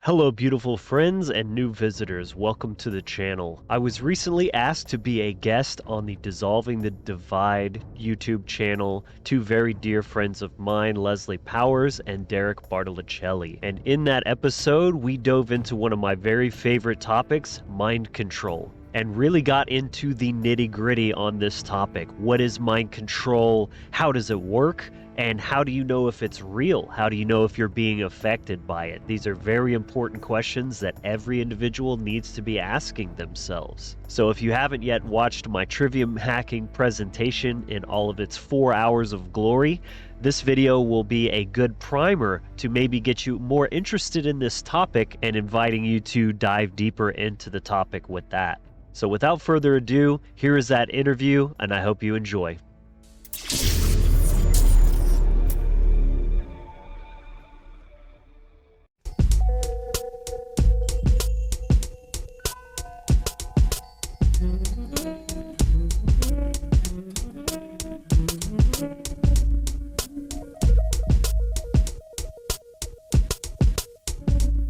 Hello, beautiful friends and new visitors. Welcome to the channel. I was recently asked to be a guest on the Dissolving the Divide YouTube channel. Two very dear friends of mine, Leslie Powers and Derek Bartolicelli. And in that episode, we dove into one of my very favorite topics, mind control, and really got into the nitty gritty on this topic. What is mind control? How does it work? And how do you know if it's real? How do you know if you're being affected by it? These are very important questions that every individual needs to be asking themselves. So if you haven't yet watched my trivium hacking presentation in all of its 4 hours of glory, this video will be a good primer to maybe get you more interested in this topic and inviting you to dive deeper into the topic with that. So without further ado, here is that interview, and I hope you enjoy.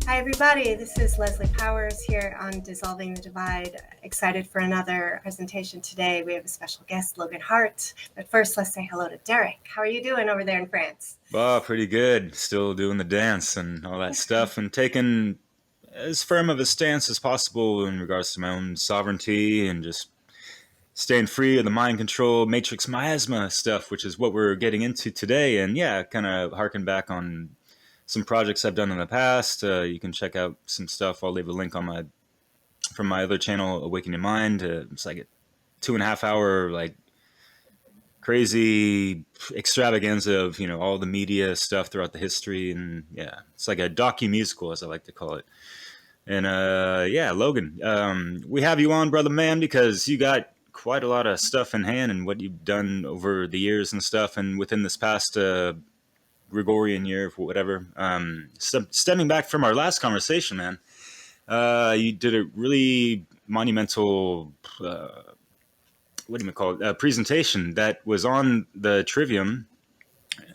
Hi everybody, this is Leslie Powers here on Dissolving the Divide. Excited for another presentation today. We have a special guest, Logan Hart. But first, let's say hello to Derek. How are you doing over there in France? Oh, pretty good. Still doing the dance and all that stuff and taking as firm of a stance as possible in regards to my own sovereignty and just staying free of the mind control matrix miasma stuff, which is what we're getting into today. And yeah, kind of harken back on some projects I've done in the past. You can check out some stuff. I'll leave a link on from my other channel, Awaken Your Mind. It's like a 2.5 hour crazy extravaganza of all the media stuff throughout the history, and yeah, it's like a docu-musical, as I like to call it. And yeah, Logan, we have you on, brother man, because you got quite a lot of stuff in hand and what you've done over the years and stuff, and within this past Gregorian year, for whatever. Stemming back from our last conversation, man, you did a really monumental what do you call it, presentation that was on the Trivium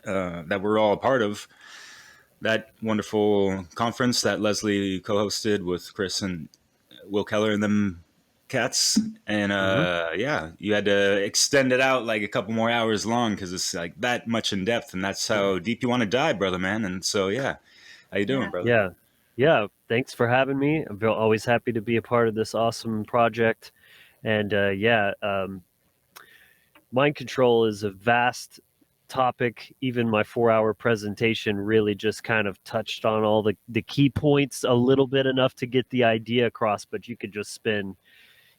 that we're all a part of. That wonderful conference that Leslie co-hosted with Chris and Will Keller and them cats. And yeah, you had to extend it out like a couple more hours long because it's like that much in depth, and that's how deep you want to dive, brother man. And so yeah, how you doing, Yeah. brother? Yeah. Thanks for having me. I'm always happy to be a part of this awesome project. And mind control is a vast topic. Even my 4 hour presentation really just kind of touched on all the key points a little bit, enough to get the idea across, but you could just spend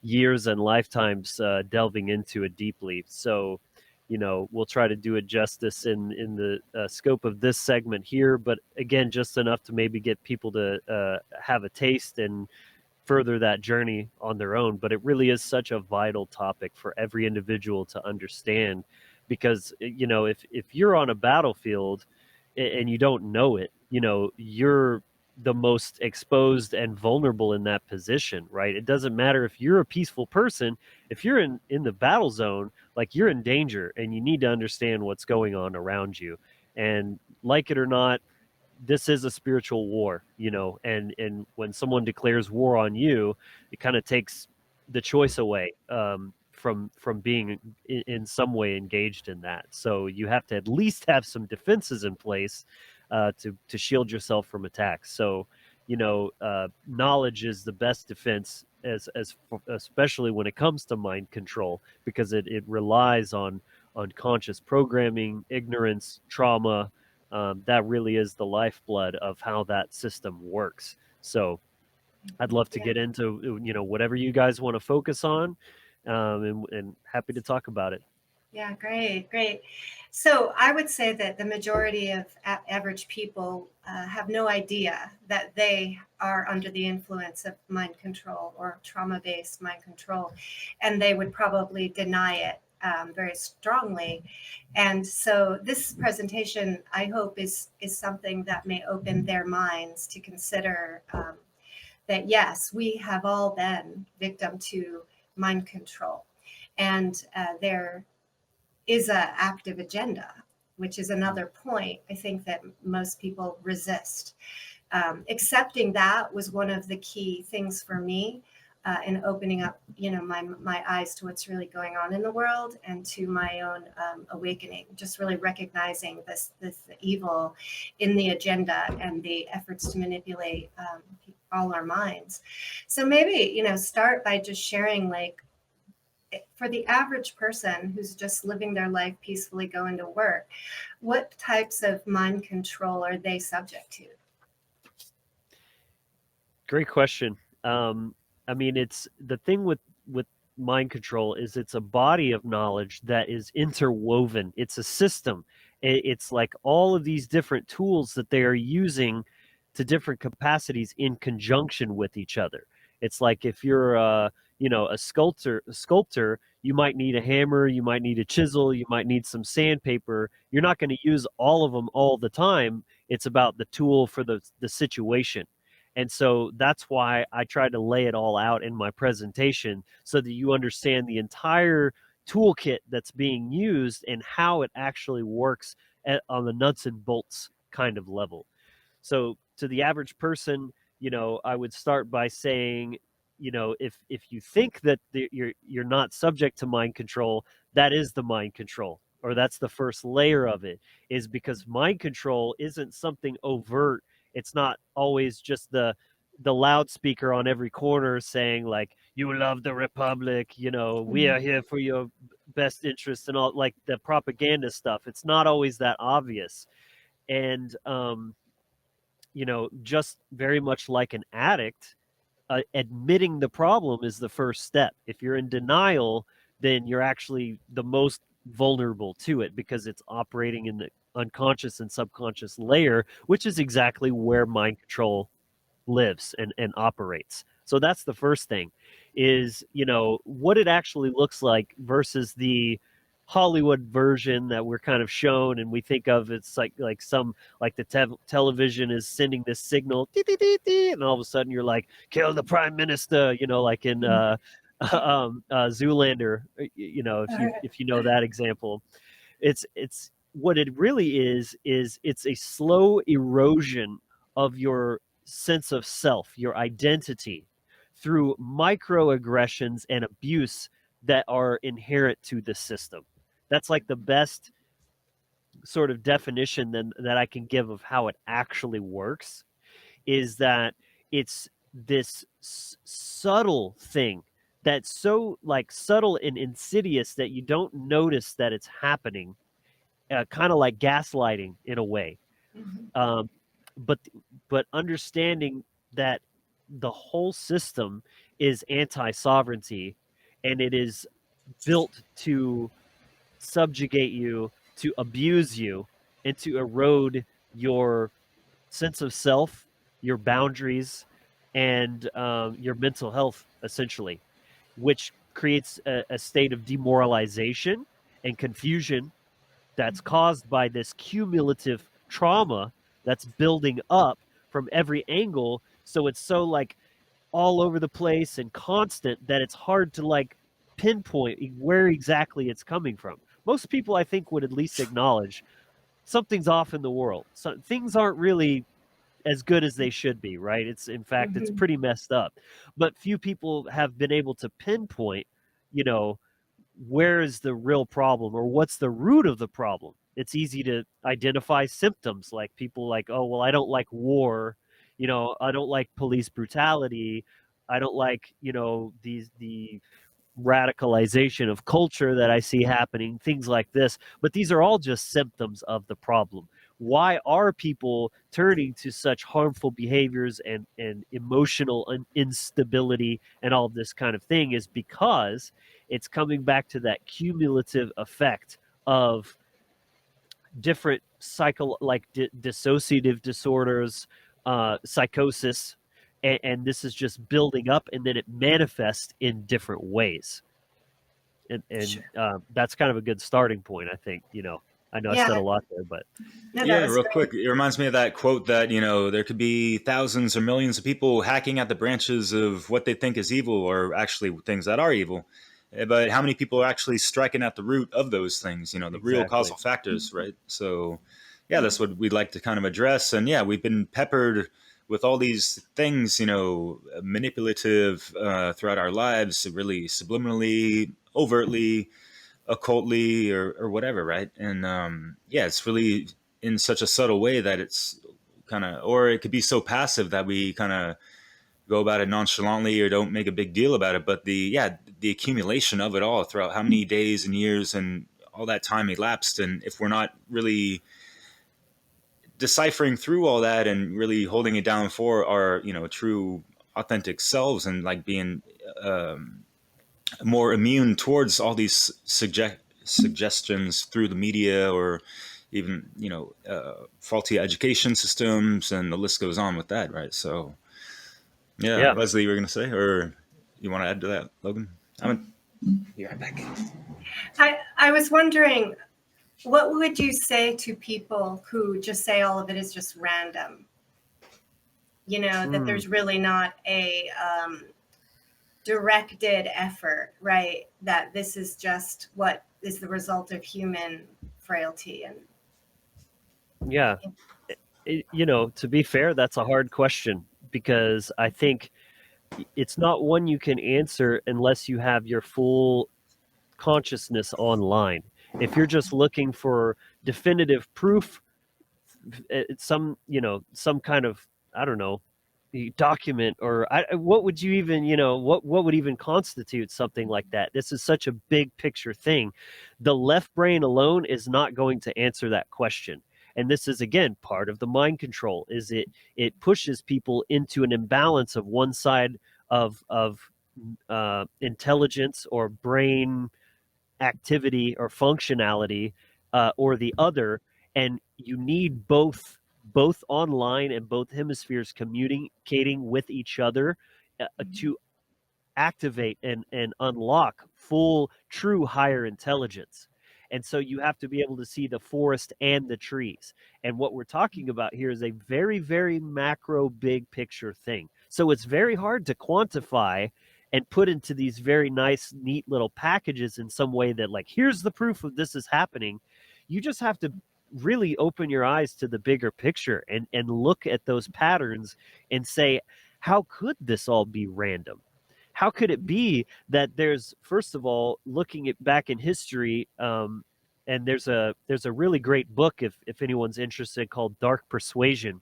years and lifetimes delving into it deeply. So, we'll try to do it justice in the scope of this segment here, but again, just enough to maybe get people to have a taste and further that journey on their own. But it really is such a vital topic for every individual to understand, because if you're on a battlefield and you don't know it, you're the most exposed and vulnerable in that position, right? It doesn't matter if you're a peaceful person. If you're in the battle zone, like, you're in danger, and you need to understand what's going on around you. And like it or not, this is a spiritual war, and when someone declares war on you, it kind of takes the choice away, from being in some way engaged in that. So you have to at least have some defenses in place to shield yourself from attacks. So knowledge is the best defense, especially when it comes to mind control, because it relies on conscious programming, ignorance, trauma. That really is the lifeblood of how that system works. So I'd love to Yeah. get into whatever you guys want to focus on, and happy to talk about it. Yeah, great. So I would say that the majority of average people have no idea that they are under the influence of mind control or trauma-based mind control, and they would probably deny it very strongly. And so this presentation, I hope, is something that may open their minds to consider that, yes, we have all been victim to mind control. And there is a active agenda, which is another point I think that most people resist. accepting that was one of the key things for me in opening up, my eyes to what's really going on in the world and to my own awakening. Just really recognizing this evil in the agenda and the efforts to manipulate all our minds. So maybe start by just sharing, like, for the average person who's just living their life peacefully, going to work, what types of mind control are they subject to? Great question. I mean, it's the thing with mind control is it's a body of knowledge that is interwoven. It's a system. It's like all of these different tools that they are using to different capacities in conjunction with each other. It's like if you're a sculptor, you might need a hammer, you might need a chisel, you might need some sandpaper. You're not going to use all of them all the time. It's about the tool for the situation. And so that's why I try to lay it all out in my presentation so that you understand the entire toolkit that's being used and how it actually works on the nuts and bolts kind of level. So to the average person, I would start by saying, if you think that you're not subject to mind control, that is the mind control, or that's the first layer of it, is because mind control isn't something overt. It's not always just the loudspeaker on every corner saying like, you love the republic, we are here for your best interest, and all, like the propaganda stuff. It's not always that obvious. And just very much like an addict, admitting the problem is the first step. If you're in denial, then you're actually the most vulnerable to it because it's operating in the unconscious and subconscious layer, which is exactly where mind control lives and operates. So that's the first thing, is what it actually looks like versus the Hollywood version that we're kind of shown, and we think of it's like some, like the television is sending this signal, dee, dee, dee, dee, and all of a sudden you're like, kill the prime minister, like in Zoolander, if you know that example. It's what it really is it's a slow erosion of your sense of self, your identity, through microaggressions and abuse that are inherent to the system. That's like the best sort of definition that I can give of how it actually works, is that it's this subtle thing that's so like subtle and insidious that you don't notice that it's happening, kind of like gaslighting in a way. Um, but but understanding that the whole system is anti-sovereignty, and it is built to subjugate you, to abuse you, and to erode your sense of self, your boundaries, and your mental health, essentially, which creates a state of demoralization and confusion that's caused by this cumulative trauma that's building up from every angle. So it's so like all over the place and constant that it's hard to like pinpoint where exactly it's coming from. Most people, I think, would at least acknowledge something's off in the world. So things aren't really as good as they should be, right? It's, in fact, it's pretty messed up. But few people have been able to pinpoint, you know, where is the real problem or what's the root of the problem. It's easy to identify symptoms, like people like, oh, well, I don't like war, I don't like police brutality, I don't like, the radicalization of culture that I see happening, things like this. But these are all just symptoms of the problem. Why are people turning to such harmful behaviors and emotional instability and all of this kind of thing, is because it's coming back to that cumulative effect of different dissociative disorders, psychosis, and this is just building up, and then it manifests in different ways. And Sure. That's kind of a good starting point, I think. I know I said a lot there, but No, that Yeah, was real great. quick, it reminds me of that quote that, there could be thousands or millions of people hacking at the branches of what they think is evil, or actually things that are evil. But how many people are actually striking at the root of those things, the real exactly. causal factors, right? So, yeah, that's what we'd like to kind of address. And yeah, we've been peppered with all these things, manipulative throughout our lives, really subliminally, overtly, occultly, or whatever, right? And yeah, it's really in such a subtle way that it's kind of, or it could be so passive that we kind of go about it nonchalantly or don't make a big deal about it. But the accumulation of it all throughout how many days and years and all that time elapsed, and if we're not really deciphering through all that and really holding it down for our true authentic selves, and like being more immune towards all these suggestions through the media, or even faulty education systems, and the list goes on with that, right? So yeah, Yeah. Leslie, you were gonna say, or you want to add to that, Logan? I'm be right back. I was wondering, what would you say to people who just say all of it is just random? That there's really not a directed effort, right? That this is just what is the result of human frailty. And Yeah. To be fair, that's a hard question, because I think it's not one you can answer unless you have your full consciousness online. If you're just looking for definitive proof, it's some kind of, I don't know, document, or what would you even, what would even constitute something like that? This is such a big picture thing. The left brain alone is not going to answer that question. And this is, again, part of the mind control. Is it pushes people into an imbalance of one side of intelligence or brain activity or functionality, or the other. And you need both online and both hemispheres communicating with each other, to activate and unlock full, true higher intelligence. And so you have to be able to see the forest and the trees. And what we're talking about here is a very, very macro, big picture thing. So it's very hard to quantify and put into these very nice, neat little packages in some way that, like, here's the proof of this is happening. You just have to really open your eyes to the bigger picture and look at those patterns and say, how could this all be random? How could it be that there's, first of all, looking at back in history, and there's a really great book, if anyone's interested, called Dark Persuasion.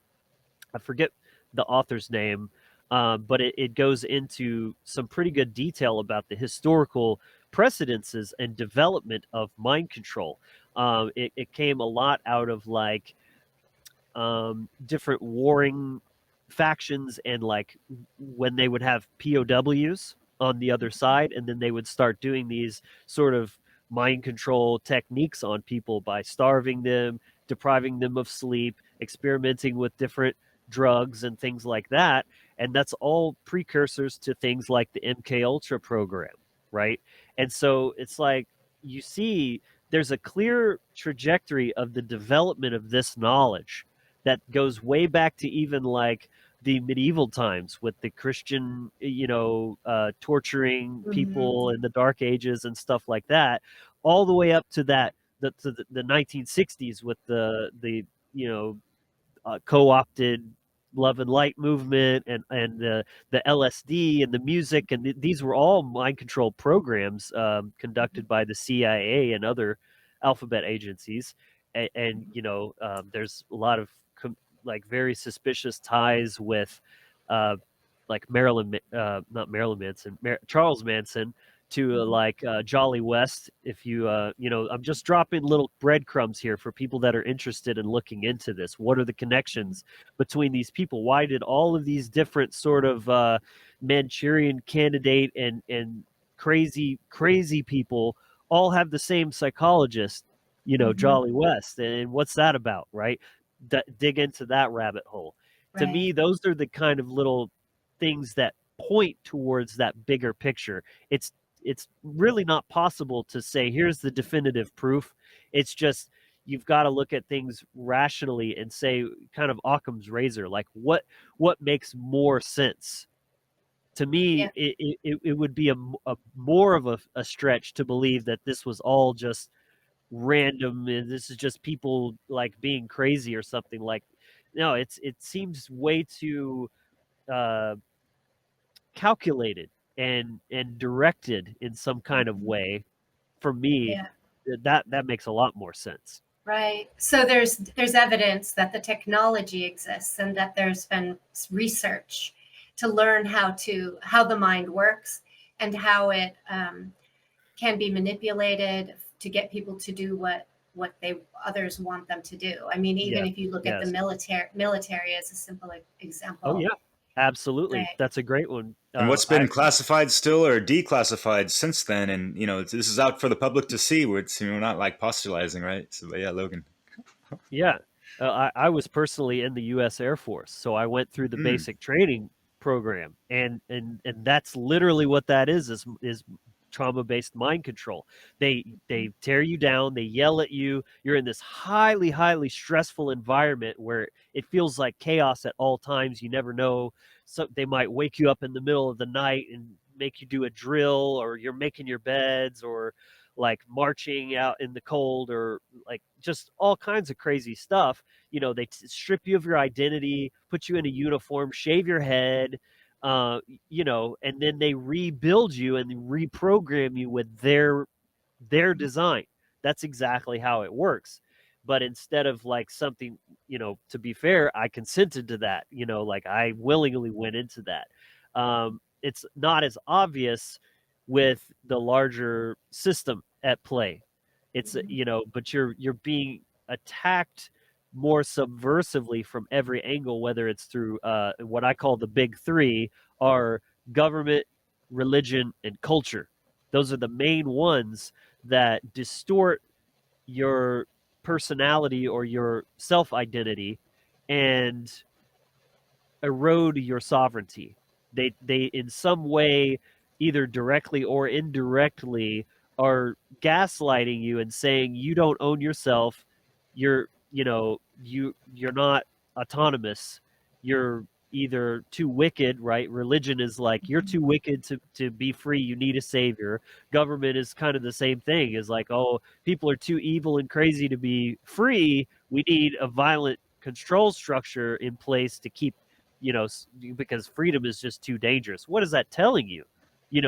I forget the author's name, but it goes into some pretty good detail about the historical precedences and development of mind control. It came a lot out of, like, different warring factions, and, like, when they would have POWs on the other side, and then they would start doing these sort of mind control techniques on people by starving them, depriving them of sleep, experimenting with different drugs and things like that. And that's all precursors to things like the MK Ultra program, right? And so it's like, you see there's a clear trajectory of the development of this knowledge that goes way back to even, like, the medieval times with the Christian, torturing people in the Dark Ages and stuff like that, all the way up to the 1960s with the co-opted love and light movement, and the LSD and the music, and these were all mind control programs, conducted by the CIA and other alphabet agencies. And there's a lot of like very suspicious ties with, like not Marilyn Manson, Charles Manson, to like Jolly West. If you, I'm just dropping little breadcrumbs here for people that are interested in looking into this. What are the connections between these people? Why did all of these different sort of Manchurian candidate and crazy people all have the same psychologist, Jolly West? And what's that about, right? Dig into that rabbit hole. To me, those are the kind of little things that point towards that bigger picture. It's really not possible to say here's the definitive proof. It's just, you've got to look at things rationally and say, kind of Occam's razor, like what makes more sense. To me, it would be a more of a stretch to believe that this was all just random and this is just people like being crazy or something. Like, no, it seems way too uh, calculated and directed in some kind of way. For me, Yeah. that makes a lot more sense. Right. So there's evidence that the technology exists and that there's been research to learn how the mind works and how it can be manipulated to get people to do what they others want them to do. I mean, even Yeah. if you look at the Yes. military as a simple Oh example, yeah. Absolutely. right? That's a great one. And what's I been classified still or declassified since then, and this is out for the public to see. Where it's not like postulizing, right? So, but yeah, Logan. Yeah. I was personally in the U.S. Air Force, so I went through the Mm. basic training program, and that's literally what that is trauma-based mind control. They tear you down, they yell at you. You're in this highly stressful environment where it feels like chaos at all times. You never know. So they might wake you up in the middle of the night and make you do a drill, or you're making your beds, or like marching out in the cold, or like just all kinds of crazy stuff. They strip you of your identity, put you in a uniform, shave your head, uh, and then they rebuild you and reprogram you with their design. That's exactly how it works. But instead of like something, to be fair, I consented to that. Like I willingly went into that. It's not as obvious with the larger system at play. It's but you're being attacked more subversively from every angle, whether it's through what I call the big three, are government, religion, and culture. Those are the main ones that distort your personality or your self identity and erode your sovereignty. They in some way, either directly or indirectly, are gaslighting you and saying you don't own yourself. You're not autonomous. You're either too wicked, right? Religion is like you're too wicked to be free. You need a savior. Government is kind of the same thing. Is like, oh, people are too evil and crazy to be free. We need a violent control structure in place to keep because freedom is just too dangerous. What is that telling you?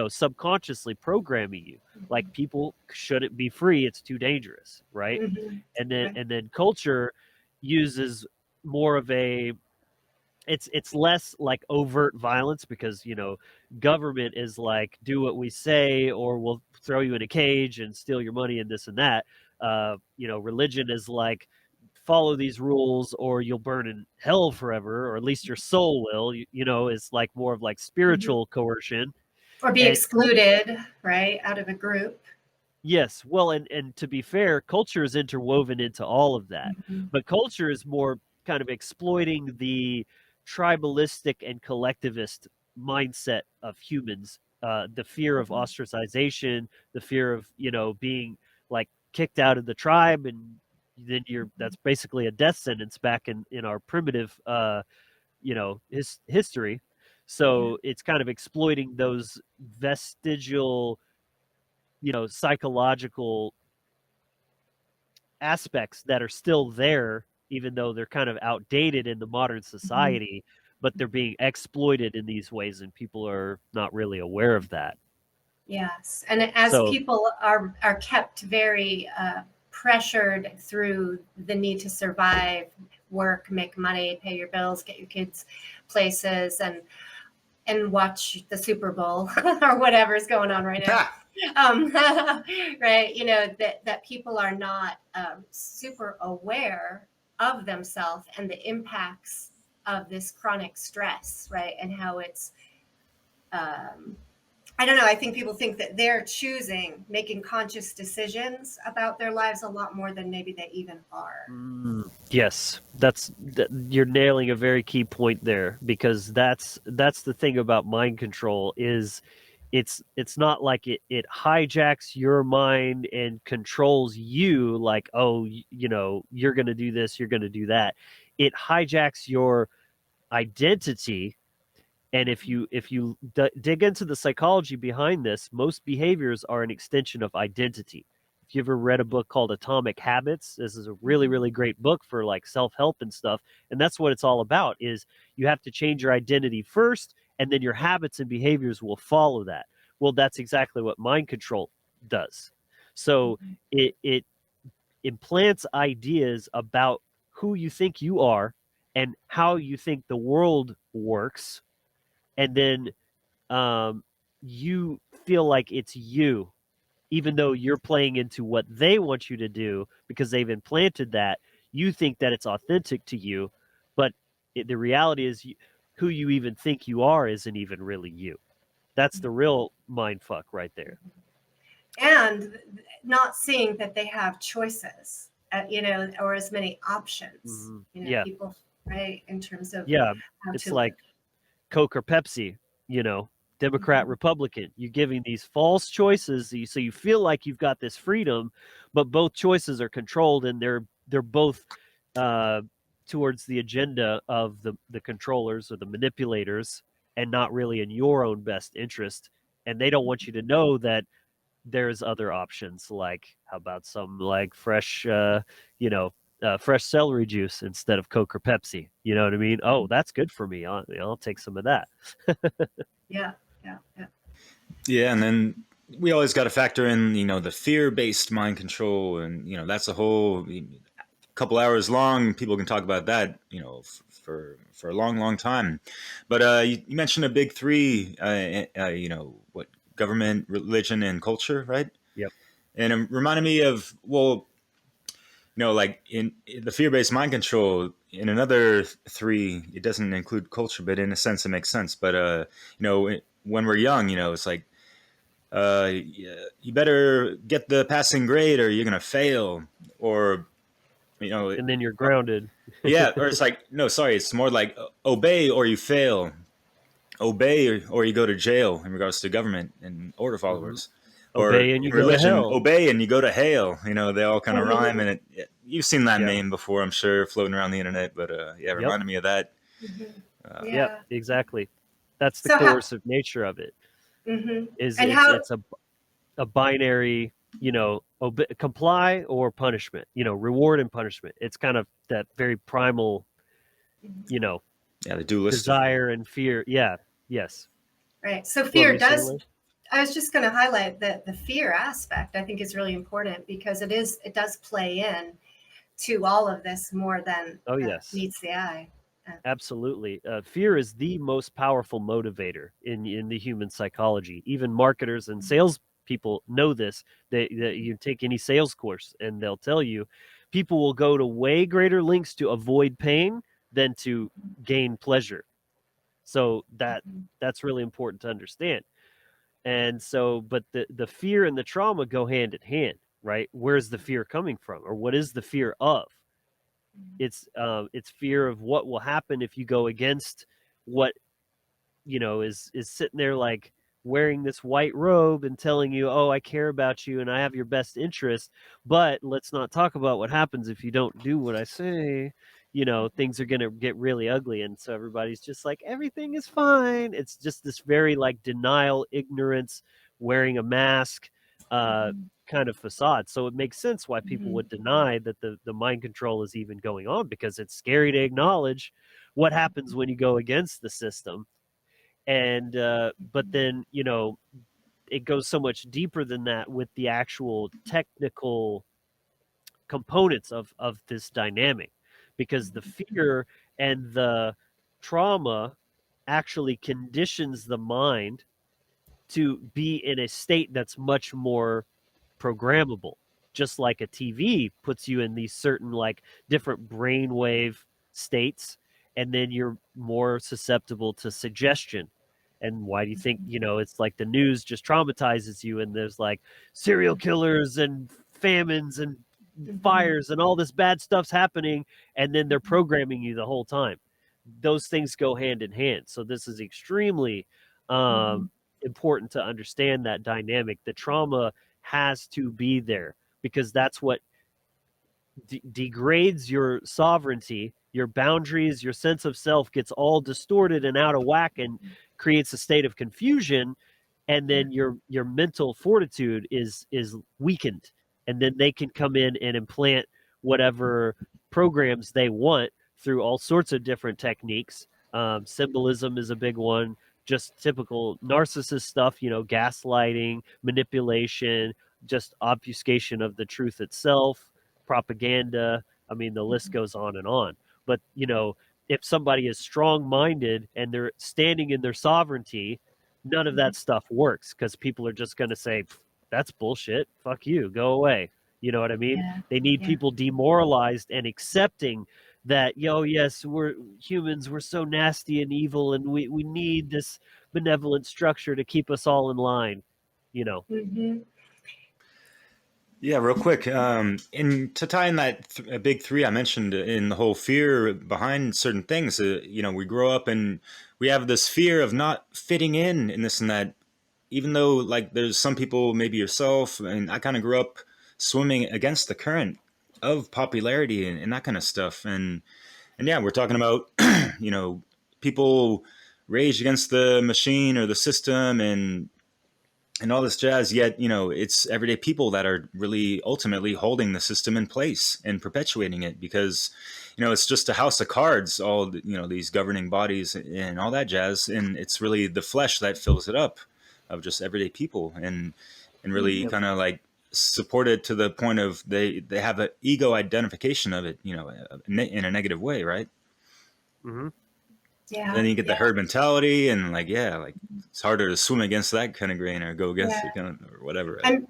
Subconsciously programming you like people shouldn't be free. It's too dangerous, right? Mm-hmm. And then Right. and then culture uses more of a it's less like overt violence because government is like do what we say or we'll throw you in a cage and steal your money and this and that. Religion is like follow these rules or you'll burn in hell forever, or at least your soul will. It's like more of like Mm-hmm. spiritual coercion. Or be And excluded, right, out of a group. yes, well, and to be fair, culture is interwoven into all of that. Mm-hmm. But culture is more kind of exploiting the tribalistic and collectivist mindset of humans, the fear of ostracization, the fear of, being like kicked out of the tribe, and then that's basically a death sentence back in our primitive history. Yeah. So it's kind of exploiting those vestigial, psychological aspects that are still there, even though they're kind of outdated in the modern Mm-hmm. society, but they're being exploited in these ways, and people are not really aware of that. Yes, and as So, people are kept very pressured through the need to survive, work, make money, pay your bills, get your kids places, and watch the Super Bowl or whatever's going on right now. Right, that people are not super aware of themselves and the impacts of this chronic stress, right, and how it's um, I don't know. I think people think that they're making conscious decisions about their lives a lot more than maybe they even are. yes, you're nailing a very key point there, because that's the thing about mind control is it's not like it hijacks your mind and controls you like, oh, you're going to do this, you're going to do that. It hijacks your identity. And if you dig into the psychology behind this, most behaviors are an extension of identity. if you ever read a book called Atomic Habits, this is a really, really great book for like self-help and stuff. And that's what it's all about, is you have to change your identity first, and then your habits and behaviors will follow that. Well, that's exactly what mind control does. So it implants ideas about who you think you are and how you think the world works, and then you feel like it's you, even though you're playing into what they want you to do because they've implanted that. You think that it's authentic to you, but the reality is who you even think you are isn't even really you. That's the real mind fuck right there. And not seeing that they have choices, or as many options, Yeah. people, right, in terms of Yeah, how it's to like Coke or Pepsi, Democrat, Republican. You're giving these false choices, so you feel like you've got this freedom, but both choices are controlled, and they're both towards the agenda of the controllers or the manipulators, and not really in your own best interest. And they don't want you to know that there's other options, like how about some like fresh, fresh celery juice instead of Coke or Pepsi. You know what I mean? Oh, that's good for me. I'll take some of that. yeah, yeah, yeah. Yeah, and then we always got to factor in, the fear-based mind control, and that's a whole couple hours long. People can talk about that, for a long, long time. But you mentioned a big three, what government, religion, and culture, right? Yep. And it reminded me of, well, like in the fear-based mind control, in another three, it doesn't include culture, but in a sense, it makes sense. But when we're young, it's like, you better get the passing grade or you're gonna fail, or And then you're grounded. yeah, or it's like, no, sorry, it's more like obey or you fail, obey or you go to jail, in regards to government and order followers. Or Obey and you in go to religion, hell. obey and you go to hell. They all kind of rhyme, and you've seen that Yeah. meme before, I'm sure, floating around the internet. But yeah, it Yep. reminded me of that. Yeah, exactly. That's the So coercive nature of it. Is and it's a binary, comply or punishment, reward and punishment. It's kind of that very primal, Yeah, the dualistic desire and fear. Yeah. Yes. Right. So What were fear you saying, does. Liz? I was just going to highlight that the fear aspect, I think, is really important because it does play in to all of this more than Oh, yes. meets the eye. Absolutely. Fear is the most powerful motivator in the human psychology. Even marketers and sales people know this. That you take any sales course and they'll tell you people will go to way greater lengths to avoid pain than to gain pleasure. So that's really important to understand. And so, but the fear and the trauma go hand in hand, right? Where's the fear coming from, or what is the fear of? It's fear of what will happen if you go against what is sitting there like wearing this white robe and telling you, oh, I care about you and I have your best interest, but let's not talk about what happens if you don't do what I say. Things are going to get really ugly, and so everybody's just like, everything is fine. It's just this very like denial, ignorance, wearing a mask kind of facade. So it makes sense why people would deny that the mind control is even going on, because it's scary to acknowledge what happens when you go against the system. And but then it goes so much deeper than that with the actual technical components of this dynamic, because the fear and the trauma actually conditions the mind to be in a state that's much more programmable, just like a TV puts you in these certain like different brainwave states, and then you're more susceptible to suggestion. And why do you think, it's like the news just traumatizes you, and there's like serial killers and famines and fires and all this bad stuff's happening, and then they're programming you the whole time. Those things go hand in hand. So this is extremely important to understand that dynamic. The trauma has to be there, because that's what degrades your sovereignty, your boundaries, your sense of self gets all distorted and out of whack, and creates a state of confusion. And then your mental fortitude is weakened, and then they can come in and implant whatever programs they want through all sorts of different techniques. Symbolism is a big one, just typical narcissist stuff, gaslighting, manipulation, just obfuscation of the truth itself, propaganda. I mean, the list goes on and on. But, if somebody is strong minded and they're standing in their sovereignty, none of that stuff works because people are just going to say, that's bullshit. Fuck you. Go away. You know what I mean? Yeah. They need Yeah. people demoralized and accepting that, yes, we're humans, we're so nasty and evil, and we need this benevolent structure to keep us all in line, Mm-hmm. Yeah, real quick. And to tie in that big three I mentioned in the whole fear behind certain things, we grow up and we have this fear of not fitting in this and that. Even though, like, there's some people, maybe yourself, and I kind of grew up swimming against the current of popularity and that kind of stuff. And yeah, we're talking about, people rage against the machine or the system and all this jazz, yet it's everyday people that are really ultimately holding the system in place and perpetuating it, because it's just a house of cards, all these governing bodies and all that jazz, and it's really the flesh that fills it up of just everyday people, and really Mm-hmm. Yep. kind of like support it to the point of they have an ego identification of it, in a negative way, right? Mm-hmm. Yeah. Then you get the Yeah. herd mentality, and like, yeah, like it's harder to swim against that kind of grain or go against Yeah. it kind of, or whatever, right?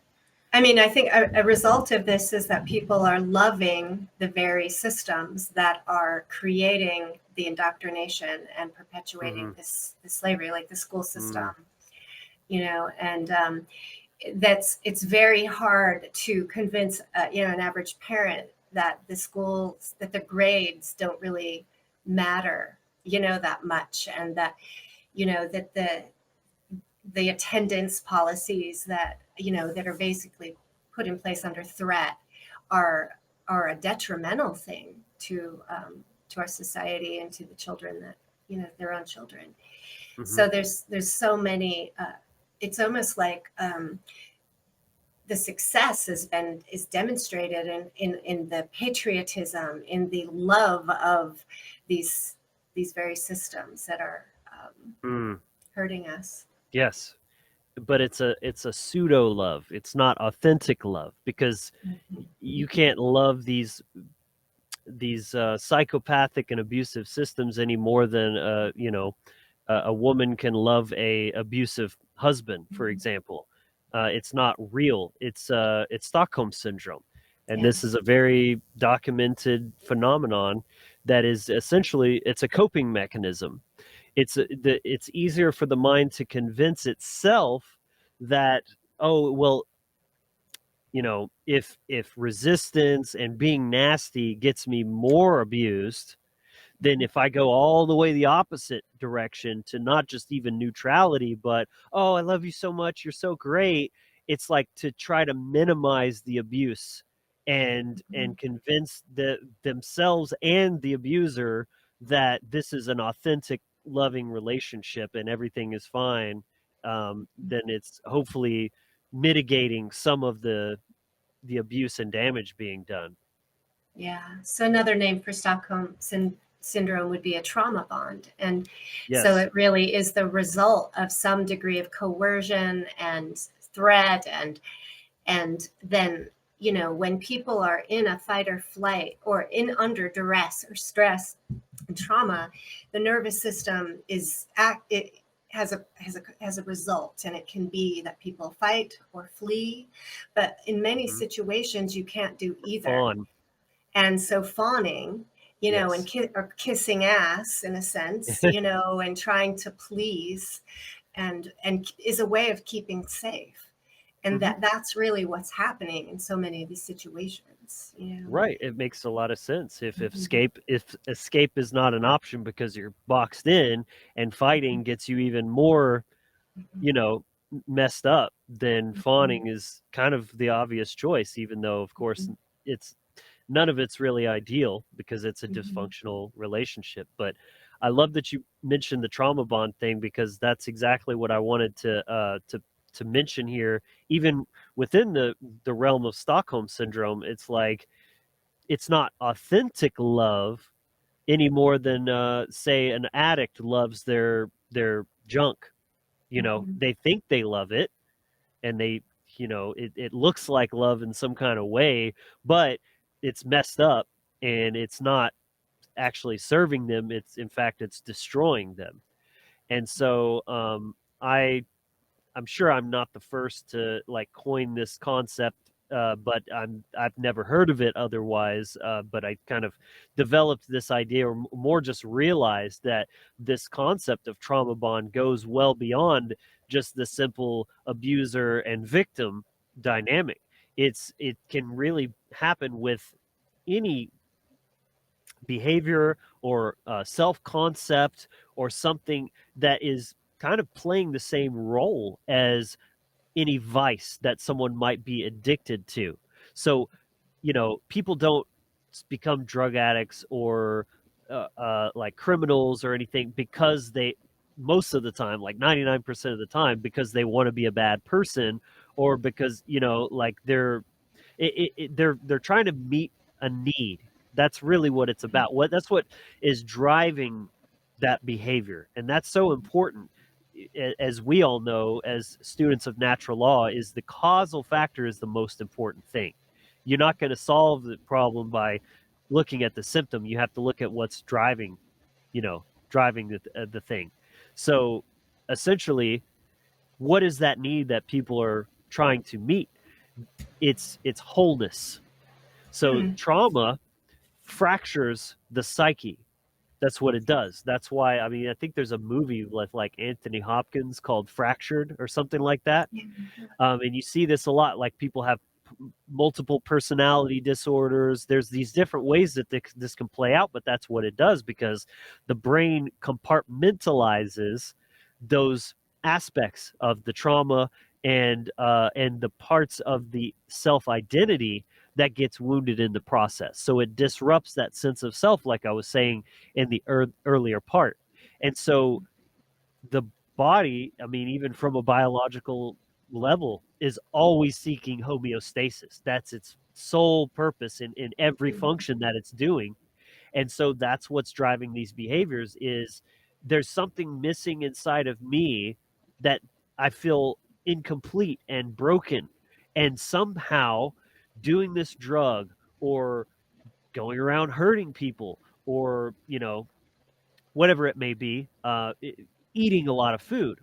I mean, I think a result of this is that people are loving the very systems that are creating the indoctrination and perpetuating Mm-hmm. this slavery, like the school Mm-hmm. system, and it's very hard to convince an average parent that the grades don't really matter, that much, and that that the attendance policies that that are basically put in place under threat are a detrimental thing to our society and to the children that their own children. Mm-hmm. So there's so many. It's almost like the success is demonstrated in the patriotism, in the love of these very systems that are Mm. hurting us. Yes, but it's a pseudo love. It's not authentic love, because Mhm. you can't love these psychopathic and abusive systems any more than a woman can love a abusive husband, for example. It's not real. It's Stockholm syndrome, and Yeah. this is a very documented phenomenon that is essentially it's a coping mechanism. It's easier for the mind to convince itself that, oh well, if resistance and being nasty gets me more abused, then if I go all the way the opposite direction to not just even neutrality, but, oh, I love you so much, you're so great, it's like to try to minimize the abuse and convince themselves and the abuser that this is an authentic loving relationship and everything is fine. Then it's hopefully mitigating some of the abuse and damage being done. Yeah. So another name for Stockholm syndrome would be a trauma bond. And so Yes. it really is the result of some degree of coercion and threat, and then when people are in a fight or flight or in under duress or stress and trauma, the nervous system it has a result, and it can be that people fight or flee, but in many Mhm. situations you can't do either. Fawn. And so fawning, and Yes. or kissing ass in a sense, and trying to please, and is a way of keeping safe. And Hmm. that's really what's happening in so many of these situations. Right. It makes a lot of sense. If Mhm. escape is not an option because you're boxed in, and fighting gets you even more, you know, messed up, then Mhm. fawning is kind of the obvious choice, even though of course it's none of it's really ideal because it's a Mhm. dysfunctional relationship. But I love that you mentioned the trauma bond thing, because that's exactly what I wanted to mention here, even within the realm of Stockholm syndrome, it's like it's not authentic love any more than say an addict loves their junk. You know, Mhm. they think they love it, and they, you know, it looks like love in some kind of way, but it's messed up, and it's not actually serving them. It's, in fact, it's destroying them. And so I'm sure I'm not the first to like coin this concept, but I've never heard of it otherwise. But I kind of developed this idea, or more just realized that this concept of trauma bond goes well beyond just the simple abuser and victim dynamic. It can really happen with any behavior or self concept or something that is kind of playing the same role as any vice that someone might be addicted to. So, you know, people don't become drug addicts or like criminals or anything because they, most of the time, like 99% of the time, because they want to be a bad person, or because, you know, like they're trying to meet a need. That's really what it's about. That's what is driving that behavior, and that's so important. As we all know, as students of natural law, is the causal factor is the most important thing. You're not going to solve the problem by looking at the symptom. You have to look at what's driving, you know, driving the thing. So essentially, what is that need that people are trying to meet? It's wholeness. So Hmm. trauma fractures the psyche. That's what it does. That's why, I mean, I think there's a movie with like Anthony Hopkins called Fractured or something like that. Yeah. And you see this a lot. Like people have multiple personality disorders. There's these different ways that this can play out, but that's what it does, because the brain compartmentalizes those aspects of the trauma and the parts of the self identity that gets wounded in the process. So it disrupts that sense of self, like I was saying in the earlier part. And so the body, I mean, even from a biological level, is always seeking homeostasis. That's its sole purpose in every function that it's doing. And so that's what's driving these behaviors is there's something missing inside of me that I feel incomplete and broken. And somehow doing this drug or going around hurting people or, you know, whatever it may be, eating a lot of food,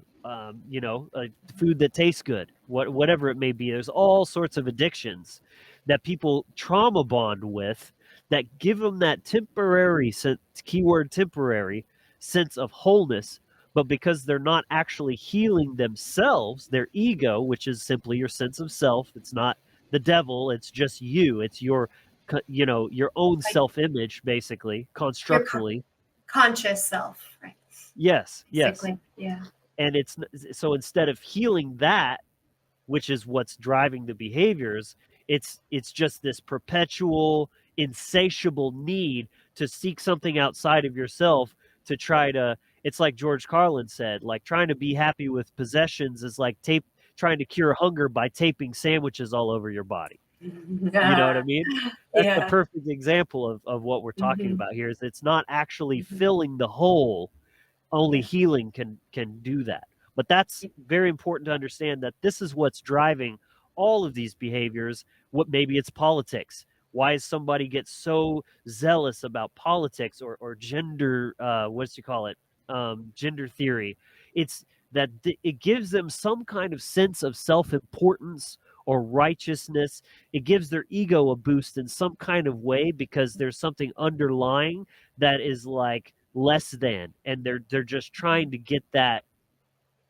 you know, food that tastes good, whatever it may be. There's all sorts of addictions that people trauma bond with that give them that temporary sense, keyword temporary, sense of wholeness. But because they're not actually healing themselves, their ego, which is simply your sense of self, it's not the devil, it's just you, it's your, you know, your own Like self image, basically, your constructually. conscious self, right? Yes, yes. Basically, yeah. And it's so instead of healing that, which is what's driving the behaviors, it's just this perpetual insatiable need to seek something outside of yourself to try to, it's like George Carlin said, like trying to be happy with possessions is like trying to cure hunger by taping sandwiches all over your body. You know what I mean? That's the Yeah. perfect example of what we're talking Hmm. about here, is it's not actually Hmm. filling the hole. Only Yeah. healing can do that. But that's very important to understand, that this is what's driving all of these behaviors. What, maybe it's politics. Why is somebody get so zealous about politics or gender, what's you call it, gender theory? It's that it gives them some kind of sense of self-importance or righteousness. It gives their ego a boost in some kind of way, because there's something underlying that is like less than, and they're just trying to get that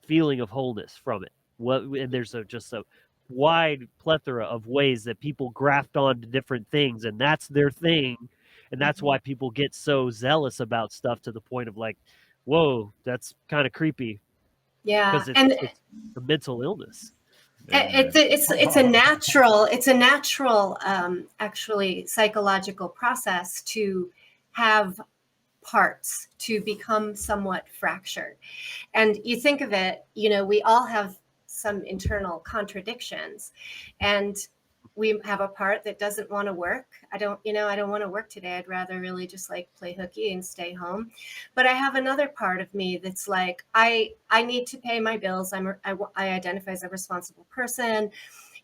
feeling of wholeness from it. What, and there's just a wide plethora of ways that people graft on to different things, and that's their thing. And that's Hmm. why people get so zealous about stuff to the point of like, whoa, that's kind of creepy, Yeah. because And it's a mental illness. Yeah. it's a natural actually psychological process to have parts to become somewhat fractured. And you think of it, you know, we all have some internal contradictions. And we have a part that doesn't want to work. I don't want to work today. I'd rather really just like play hooky and stay home. But I have another part of me that's like, I need to pay my bills. I identify as a responsible person.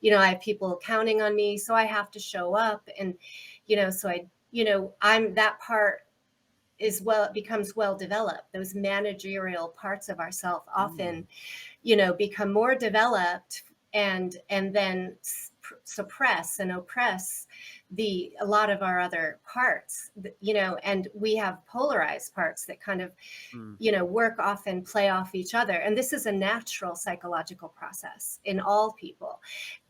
I have people counting on me, so I have to show up. And, I'm that part it becomes well developed. Those managerial parts of ourself often, become more developed and then suppress and oppress a lot of our other parts, and we have polarized parts that kind of, work off and play off each other. And this is a natural psychological process in all people.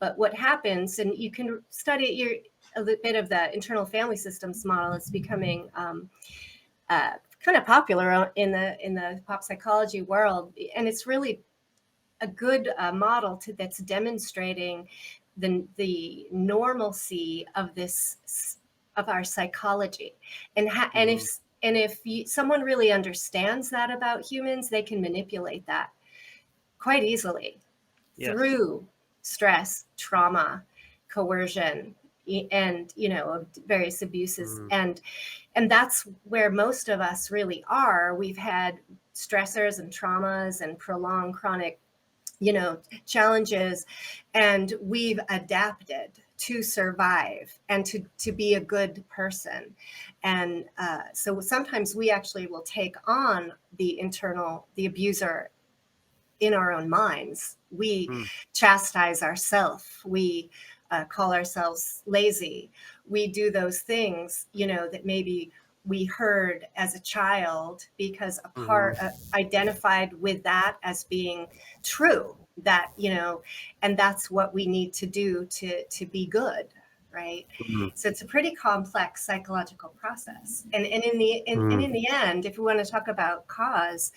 But what happens, and you can study a little bit of the internal family systems model, is becoming kind of popular in the pop psychology world, and it's really a good model that's demonstrating the normalcy of our psychology, and if someone really understands that about humans, they can manipulate that quite easily through stress, trauma, coercion, and various abuses. And that's where most of us really are. We've had stressors and traumas and prolonged chronic challenges, and we've adapted to survive and to be a good person. And so sometimes we actually will take on the abuser in our own minds. We chastise ourselves. We call ourselves lazy. We do those things, that maybe we heard as a child, because a part identified with that as being true, that, and that's what we need to do to be good. Right. So it's a pretty complex psychological process. And in the end, if we want to talk about cause,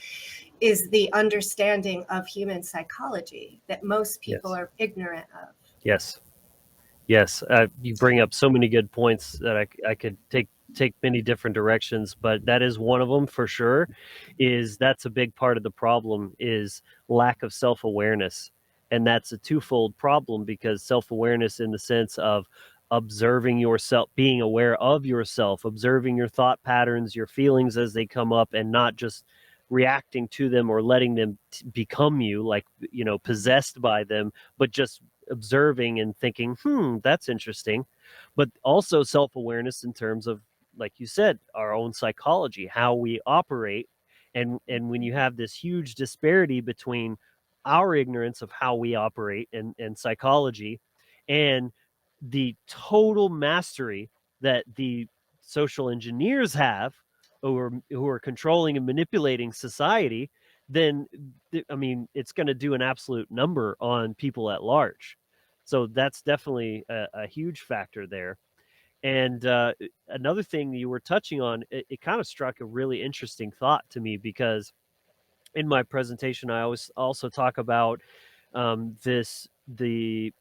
is the understanding of human psychology that most people are ignorant of. Yes. You bring up so many good points that I could take many different directions, but that is one of them for sure. That's a big part of the problem, is lack of self-awareness. And that's a twofold problem, because self-awareness in the sense of observing yourself, being aware of yourself, observing your thought patterns, your feelings as they come up, and not just reacting to them or letting them become you, like, possessed by them, but just observing and thinking, that's interesting. But also self-awareness in terms of, like you said, our own psychology, how we operate. And when you have this huge disparity between our ignorance of how we operate and psychology, and the total mastery that the social engineers have, who are controlling and manipulating society, then I mean, it's going to do an absolute number on people at large. So that's definitely a huge factor there. And another thing you were touching on, it kind of struck a really interesting thought to me, because in my presentation, I always also talk about the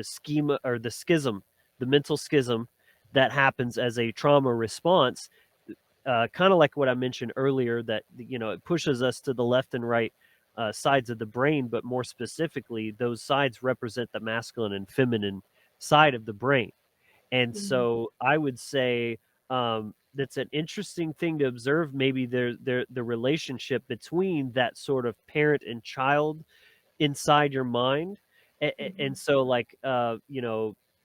schema, or the schism, the mental schism that happens as a trauma response. Kind of like what I mentioned earlier, that it pushes us to the left and right sides of the brain, but more specifically, those sides represent the masculine and feminine side of the brain. And so I would say that's an interesting thing to observe. Maybe the relationship between that sort of parent and child inside your mind. And so, like,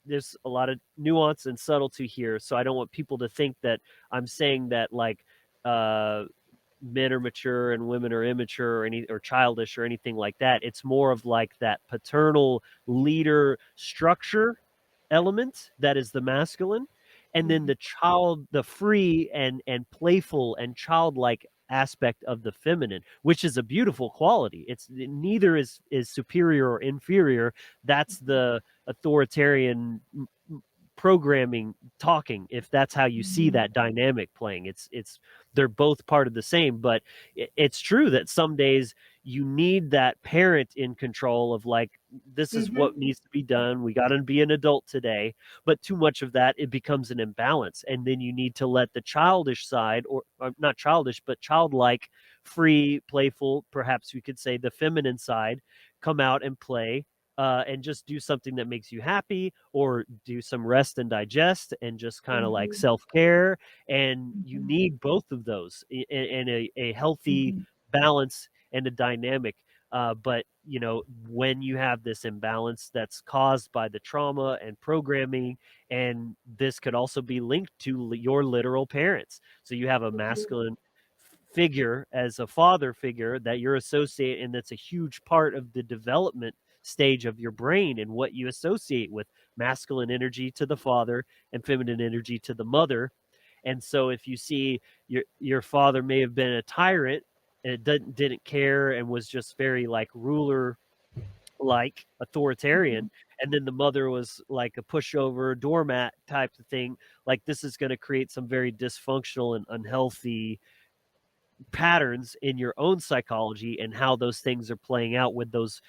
there's a lot of nuance and subtlety here. So I don't want people to think that I'm saying that, like, men are mature and women are immature, or childish, or anything like that. It's more of like that paternal leader structure element that is the masculine, and then the free and playful and childlike aspect of the feminine, which is a beautiful quality. It's neither is superior or inferior. That's the authoritarian programming talking, if that's how you see that dynamic playing. It's they're both part of the same. But it's true that some days you need that parent in control of like, this is Mhm. what needs to be done. We got to be an adult today. But too much of that, it becomes an imbalance. And then you need to let the childish side, or not childish, but childlike, free, playful, perhaps we could say the feminine side, come out and play, and just do something that makes you happy, or do some rest and digest and just kind of like Mhm. self-care. And you Mhm. need both of those in a healthy Mhm. balance and a dynamic. But when you have this imbalance that's caused by the trauma and programming, and this could also be linked to your literal parents. So you have a Mhm. masculine figure as a father figure that you're associating, and that's a huge part of the development stage of your brain and what you associate with masculine energy to the father and feminine energy to the mother. And so if you see your father may have been a tyrant and didn't care and was just very like ruler, like authoritarian, Mhm. and then the mother was like a pushover doormat type of thing, like this is going to create some very dysfunctional and unhealthy patterns in your own psychology, and how those things are playing out with those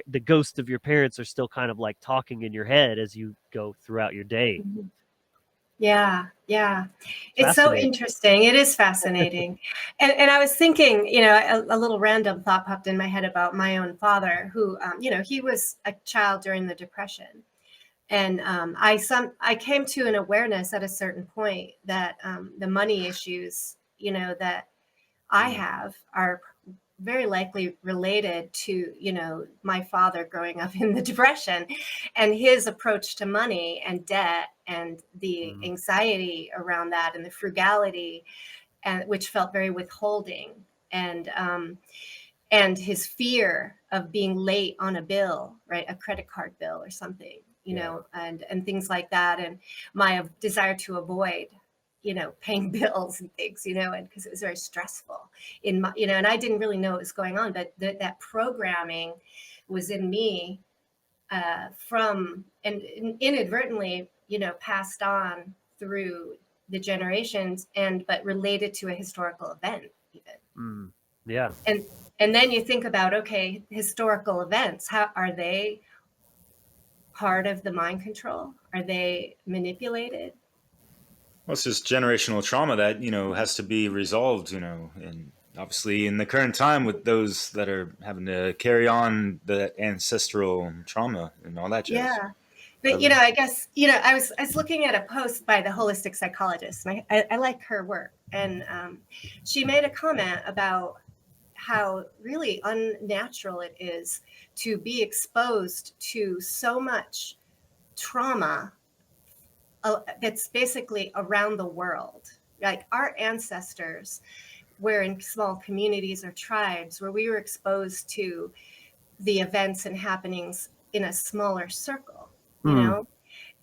the ghosts of your parents are still kind of like talking in your head as you go throughout your day. Mhm. Yeah, yeah. It's so Fascinating. interesting. It is fascinating. And I was thinking, a little random thought popped in my head about my own father, who, he was a child during the Depression. And I came to an awareness at a certain point that the money issues, that I Mm. have are very likely related to, my father growing up in the Depression and his approach to money and debt and the Mm. anxiety around that and the frugality, and which felt very withholding, and his fear of being late on a bill, right, a credit card bill or something, Yeah. and things like that, and my desire to avoid, paying bills and things, and because it was very stressful in my, and I didn't really know what was going on, but that programming was in me, from and inadvertently, passed on through the generations, and but related to a historical event even. Mm. Yeah. and and then you think about, okay, historical events, how are they part of the mind control? Are they manipulated? Well, it's just generational trauma that has to be resolved. And obviously in the current time with those that are having to carry on the ancestral trauma and all that jazz. Yeah. But So, I guess, I was looking at a post by the holistic psychologist, and I like her work, and she made a comment about how really unnatural it is to be exposed to so much trauma, that's basically around the world. Like our ancestors were in small communities or tribes where we were exposed to the events and happenings in a smaller circle, Mm.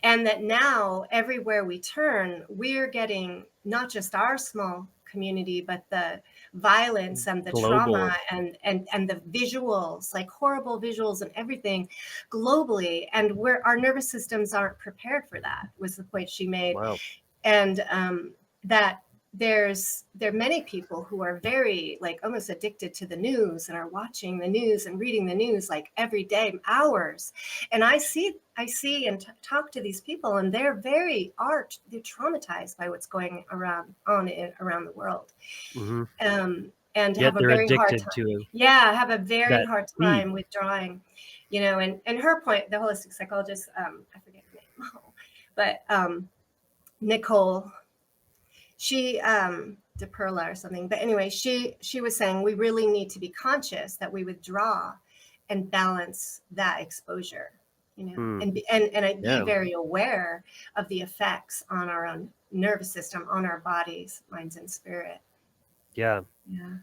and that now everywhere we turn, we're getting not just our small community, but the violence and the trauma, Global. and the visuals, like horrible visuals and everything globally. And our nervous systems aren't prepared for that, was the point she made. Wow. And that there are many people who are very, like, almost addicted to the news, and are watching the news and reading the news like every day, hours. And I see and talk to these people, and they're traumatized by what's going around the world, Hmm. and Yet have a they're very hard addicted time. to Yeah, have a very that hard speed. time withdrawing, and her point, the holistic psychologist, I forget her name, but Nicole, she DePerla or something, but anyway, she was saying we really need to be conscious that we withdraw and balance that exposure, Mm. and be Yeah. very aware of the effects on our own nervous system, on our bodies, minds, and spirit. Yeah. Yeah.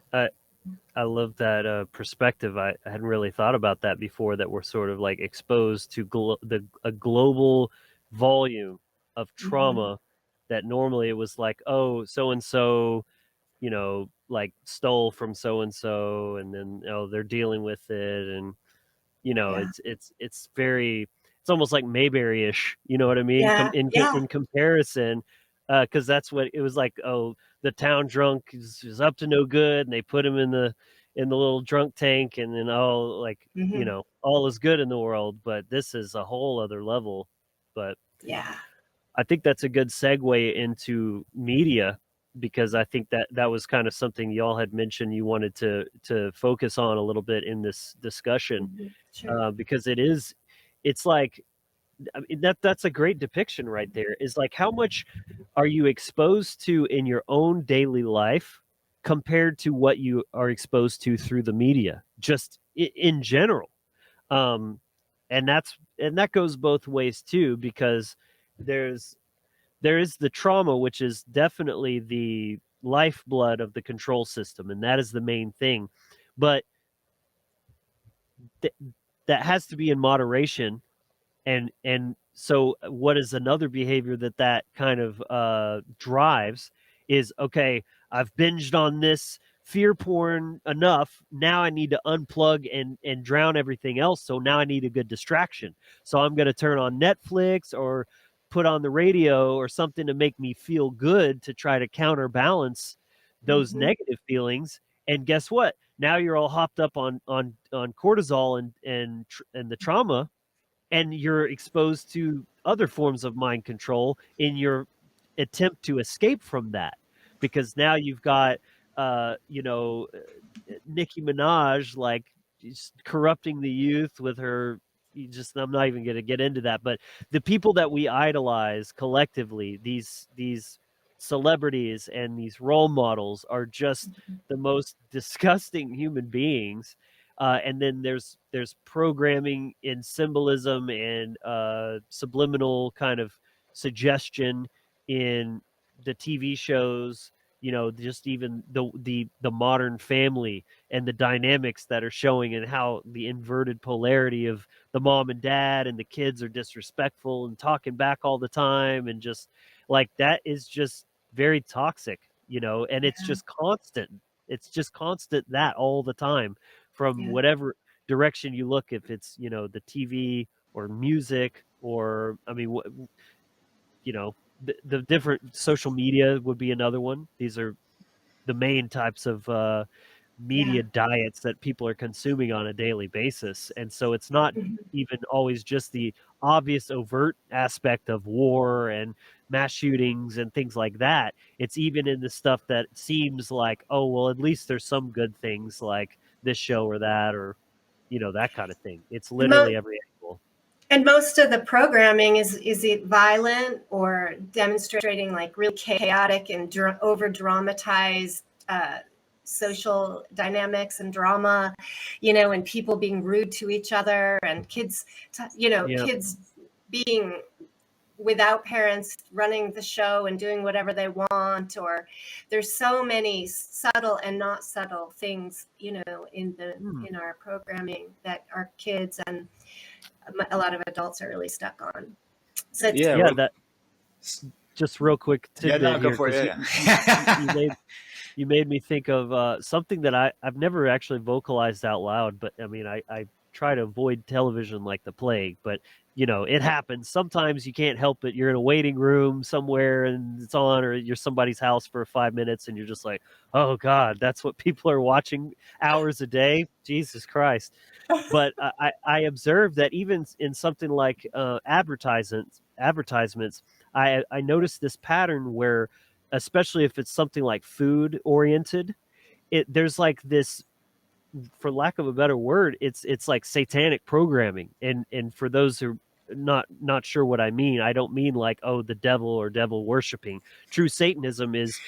I love that perspective. I hadn't really thought about that before, that we're sort of like exposed to a global volume of Mhm. trauma, that normally it was like, oh, so and so, like stole from so and so, and then they're dealing with it. And Yeah. it's very, it's almost like Mayberry-ish, you know what I mean? Yeah. Yeah. In comparison, because that's what it was like. Oh, the town drunk is up to no good, and they put him in in the little drunk tank, and then all like Mhm. all is good in the world. But this is a whole other level. But Yeah. I think that's a good segue into media, because I think that that was kind of something y'all had mentioned you wanted to focus on a little bit in this discussion, Sure. because it's like, I mean, that's a great depiction right there. Is like, how much are you exposed to in your own daily life compared to what you are exposed to through the media, just in general. um, and that goes both ways too, because there's there is the trauma, which is definitely the lifeblood of the control system, and that is the main thing. But th- that has to be in moderation. And so what is another behavior that that kind of drives is, okay, I've binged on this fear porn enough, now I need to unplug and drown everything else, so now I need a good distraction, so I'm going to turn on Netflix or put on the radio or something to make me feel good, to try to counterbalance those Mhm. negative feelings. And guess what, now you're all hopped up on cortisol and the trauma, and you're exposed to other forms of mind control in your attempt to escape from that, because now you've got uh you know Nicki Minaj, like, just corrupting the youth with her. You just, I'm not even going to get into that, but the people that we idolize collectively, these celebrities and these role models, are just the most disgusting human beings. And then there's programming in symbolism and subliminal kind of suggestion in the TV shows. Just even the modern family and the dynamics that are showing, and how the inverted polarity of the mom and dad and the kids are disrespectful and talking back all the time, and just like, that is just very toxic. And it's Yeah. just constant. It's just constant, that all the time, from Yeah. whatever direction you look, if it's the TV or music, or, I mean, the different social media would be another one. These are the main types of Yeah. media diets that people are consuming on a daily basis. And so it's not Mhm. even always just the obvious overt aspect of war and mass shootings and things like that. It's even in the stuff that seems like, oh, well, at least there's some good things, like this show or that, or that kind of thing. It's And, literally every angle. and most of the programming is it violent or demonstrating like really chaotic and over dramatized social dynamics and drama, and people being rude to each other, and kids, Yeah. kids being without parents running the show and doing whatever they want. Or there's so many subtle and not subtle things, Hmm. in our programming that our kids and a lot of adults are really stuck on. So it's, Yeah, Yeah, real, that, just real quick yeah, no, tidbit go here, for it. because Yeah, yeah. you made me think of something that I've never actually vocalized out loud, but I mean, I try to avoid television like the plague, but it happens. Sometimes you can't help it. You're in a waiting room somewhere and it's on, or you're somebody's house for 5 minutes and you're just like, oh God, that's what people are watching hours a day. Jesus Christ. But I observed that even in something like advertisements, I noticed this pattern where, especially if it's something like food oriented, there's like this, for lack of a better word, it's like satanic programming. And for those who are not sure what I mean, I don't mean like, oh, the devil or devil worshiping. True Satanism is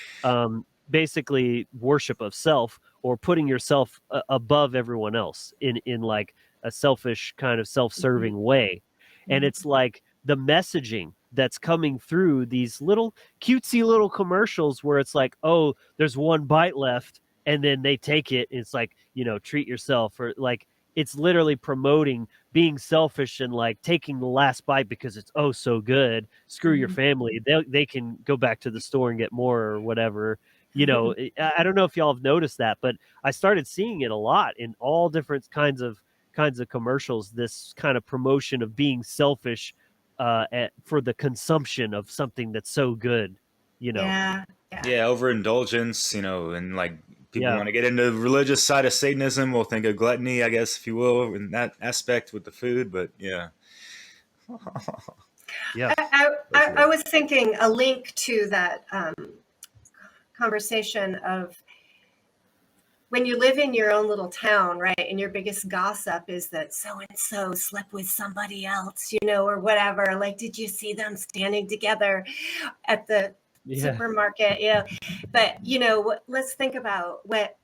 basically worship of self, or putting yourself above everyone else in like a selfish kind of self-serving way. And it's like the messaging that's coming through these little cutesy little commercials, where it's like, oh, there's one bite left, and then they take it, and it's like, treat yourself, or like, it's literally promoting being selfish and like taking the last bite because it's oh so good. Screw your family, they can go back to the store and get more or whatever. I don't know if y'all have noticed that, but I started seeing it a lot in all different kinds of commercials, this kind of promotion of being selfish for the consumption of something that's so good. yeah, yeah, Yeah, overindulgence, and like people Yeah. want to get into the religious side of Satanism, will think of gluttony, I guess, if you will, in that aspect with the food. But yeah. Yes. I was thinking a link to that conversation of when you live in your own little town, right? And your biggest gossip is that so and so slept with somebody else, you know, or whatever. Like, did you see them standing together at the supermarket? You know, but you know, let's think about what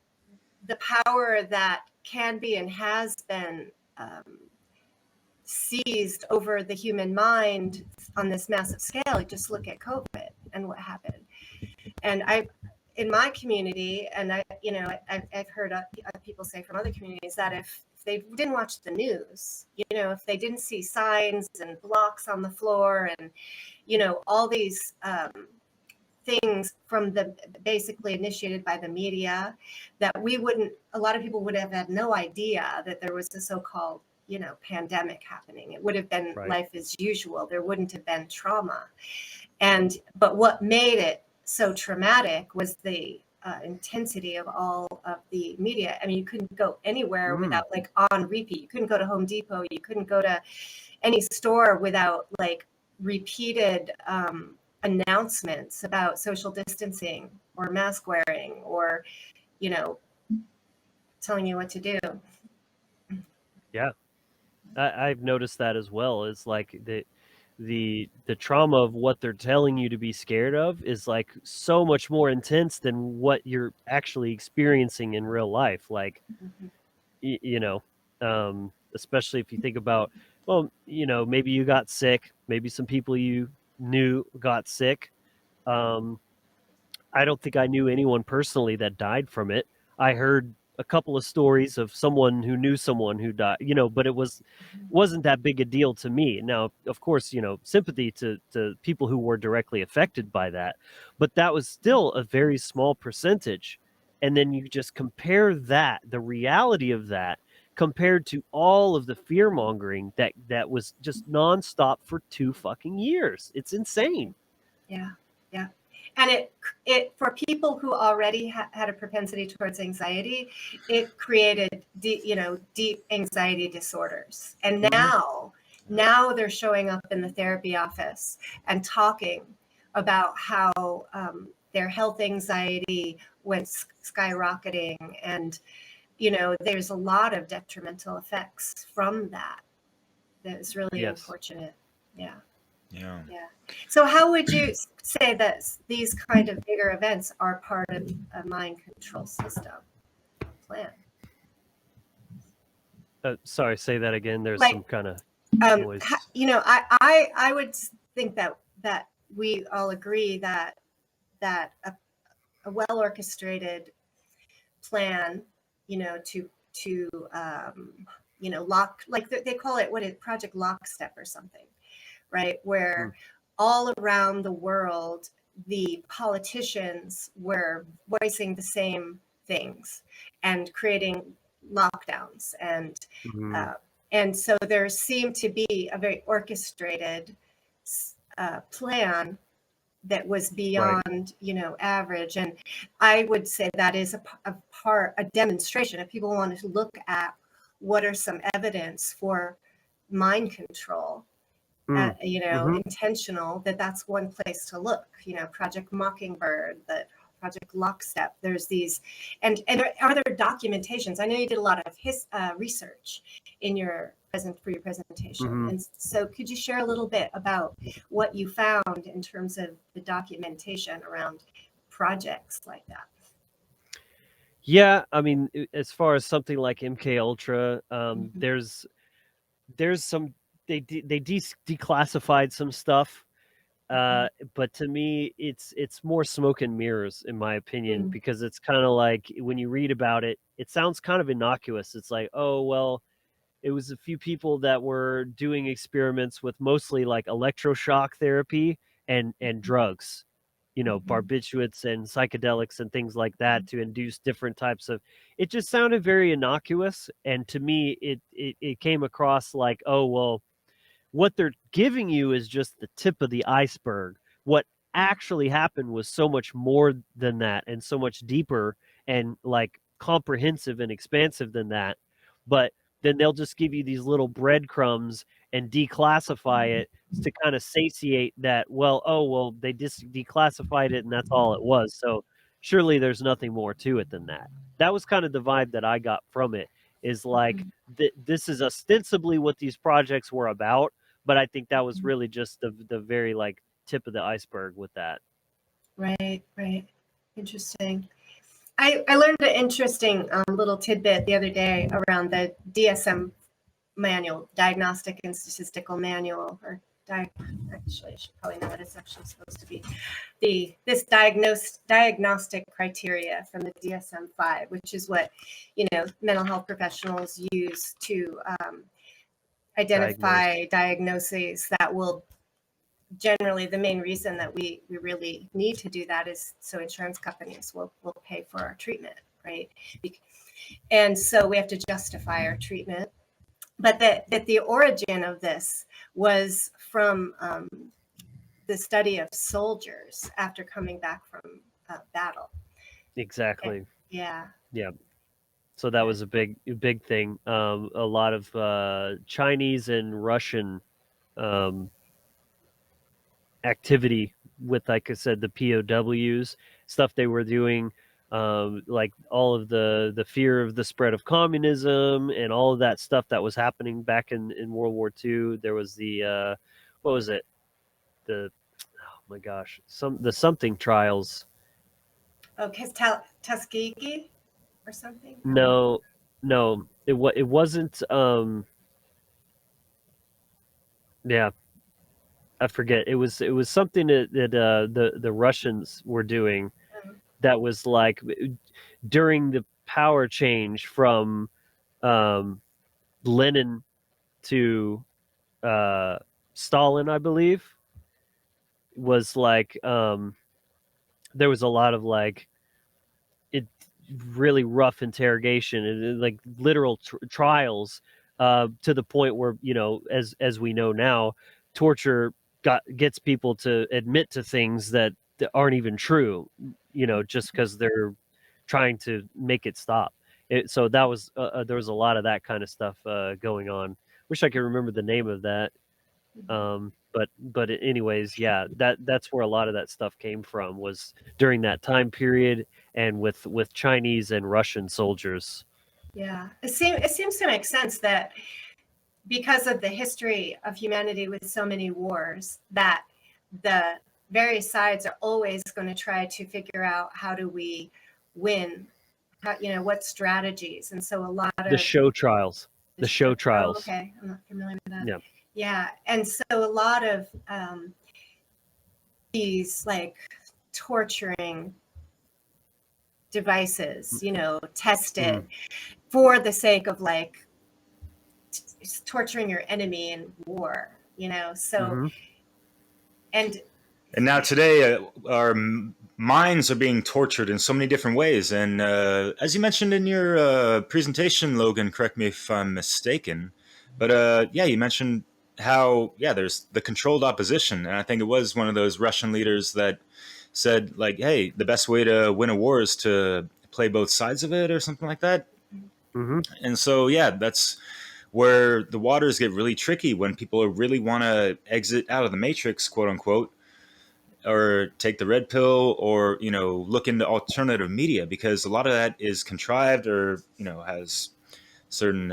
the power that can be and has been seized over the human mind on this massive scale. Just look at COVID and what happened. And in my community, and I've heard people say from other communities that if they didn't watch the news, you know, if they didn't see signs and blocks on the floor and, you know, all these things from the basically initiated by the media, that a lot of people would have had no idea that there was a so-called, you know, pandemic happening. It would have been life as usual. There wouldn't have been trauma. But what made it so traumatic was the intensity of all of the media. I mean, you couldn't go anywhere without like on repeat. You couldn't go to Home Depot. You couldn't go to any store without like repeated announcements about social distancing or mask wearing or, you know, telling you what to do. Yeah. I've noticed that as well. It's like the trauma of what they're telling you to be scared of is like so much more intense than what you're actually experiencing in real life. Like, you know, especially if you think about, well, you know, maybe you got sick, maybe some people you knew got sick. I don't think I knew anyone personally that died from it. I heard a couple of stories of someone who knew someone who died, you know, but wasn't that big a deal to me. Now, of course, you know, sympathy to people who were directly affected by that, but that was still a very small percentage. And then you just compare that, the reality of that, compared to all of the fear mongering that was just nonstop for 2 fucking years. It's insane. Yeah, yeah. And it for people who already had a propensity towards anxiety, it created deep anxiety disorders. And now they're showing up in the therapy office and talking about how their health anxiety went skyrocketing, and you know, there's a lot of detrimental effects from that. That is really unfortunate. Yeah. Yeah. Yeah. So how would you say that these kind of bigger events are part of a mind control system plan? Sorry, say that again. There's Like, some kind of noise. you know, I would think that we all agree that a well orchestrated plan, you know, to you know, like they call it Project Lockstep or something, right? Where all around the world, the politicians were voicing the same things and creating lockdowns. And so there seemed to be a very orchestrated plan that was beyond, you know, average. And I would say that is a demonstration. If people want to look at what are some evidence for mind control, you know, intentional, that's one place to look. You know, Project Mockingbird, that Project Lockstep. There's these, and are there documentations? I know you did a lot of research in your presentation, and so could you share a little bit about what you found in terms of the documentation around projects like that? Yeah, I mean, as far as something like MK Ultra, there's some they declassified some stuff, but to me, it's more smoke and mirrors in my opinion, because it's kind of like when you read about it, it sounds kind of innocuous. It's like, oh well, it was a few people that were doing experiments with mostly like electroshock therapy and drugs, you know, barbiturates and psychedelics and things like that to induce different types of. It just sounded very innocuous, and to me, it came across like, oh well, what they're giving you is just the tip of the iceberg. What actually happened was so much more than that, and so much deeper and like comprehensive and expansive than that. But then they'll just give you these little breadcrumbs and declassify it to kind of satiate that, well, oh, well, they just declassified it and that's all it was. So surely there's nothing more to it than that. That was kind of the vibe that I got from it, is like this is ostensibly what these projects were about, but I think that was really just the very like tip of the iceberg with that. Right, right. Interesting. I learned an interesting little tidbit the other day around the DSM manual, Diagnostic and Statistical Manual, or actually, I should probably know what it's actually supposed to be. This diagnostic criteria from the DSM-5, which is what, you know, mental health professionals use to identify diagnoses that will generally, the main reason that we really need to do that is so insurance companies will pay for our treatment, right? And so we have to justify our treatment. But that the origin of this was from the study of soldiers after coming back from battle. Exactly. And, yeah. Yeah. So that was a big thing. A lot of Chinese and Russian activity with, like I said, the POWs, stuff they were doing, like all of the fear of the spread of communism and all of that stuff that was happening back in World War II. There was the what was it? Oh my gosh, the something trials. Oh, Tuskegee or something? No, it wasn't. Yeah, I forget. It was something that the Russians were doing that was like during the power change from Lenin to Stalin, I believe, was like there was a lot of like it really rough interrogation and like literal trials to the point where, you know, as we know now, torture gets people to admit to things that aren't even true, you know, just because they're trying to make it stop. So that was there was a lot of that kind of stuff going on. Wish I could remember the name of that. But anyways, yeah, that's where a lot of that stuff came from, was during that time period, and with Chinese and Russian soldiers. Yeah, it seems to make sense that because of the history of humanity with so many wars, that the various sides are always going to try to figure out how do we win, how, you know, what strategies. And so a lot of The show trials. The show trials. Oh, okay, I'm not familiar with that. Yeah. Yeah, and so a lot of these like torturing devices, you know, tested for the sake of like torturing your enemy in war, you know. So and now today our minds are being tortured in so many different ways, and as you mentioned in your presentation, Logan, correct me if I'm mistaken, but yeah, you mentioned how there's the controlled opposition, and I think it was one of those Russian leaders that said, like, hey, the best way to win a war is to play both sides of it, or something like that. And so that's where the waters get really tricky, when people really want to exit out of the matrix, quote unquote, or take the red pill, or, you know, look into alternative media, because a lot of that is contrived, or, you know, has certain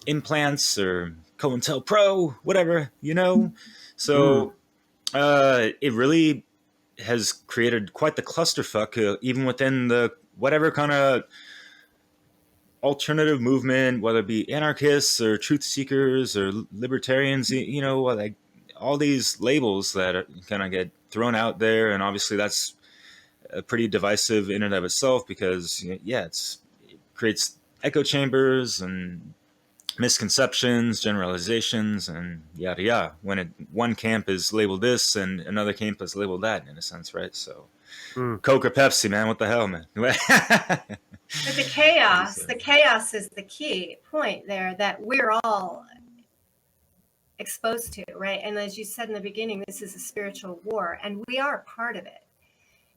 implants or COINTELPRO, whatever, you know. So it really has created quite the clusterfuck, even within the whatever kind of alternative movement, whether it be anarchists or truth seekers or libertarians, you know, like all these labels that kind of get thrown out there. And obviously that's pretty divisive in and of itself, because it creates echo chambers and misconceptions, generalizations, and yada yada, when one camp is labeled this and another camp is labeled that, in a sense, right? So Coke or Pepsi, man, what the hell, man. But the chaos is the key point there that we're all exposed to, right? And as you said in the beginning, this is a spiritual war, and we are part of it.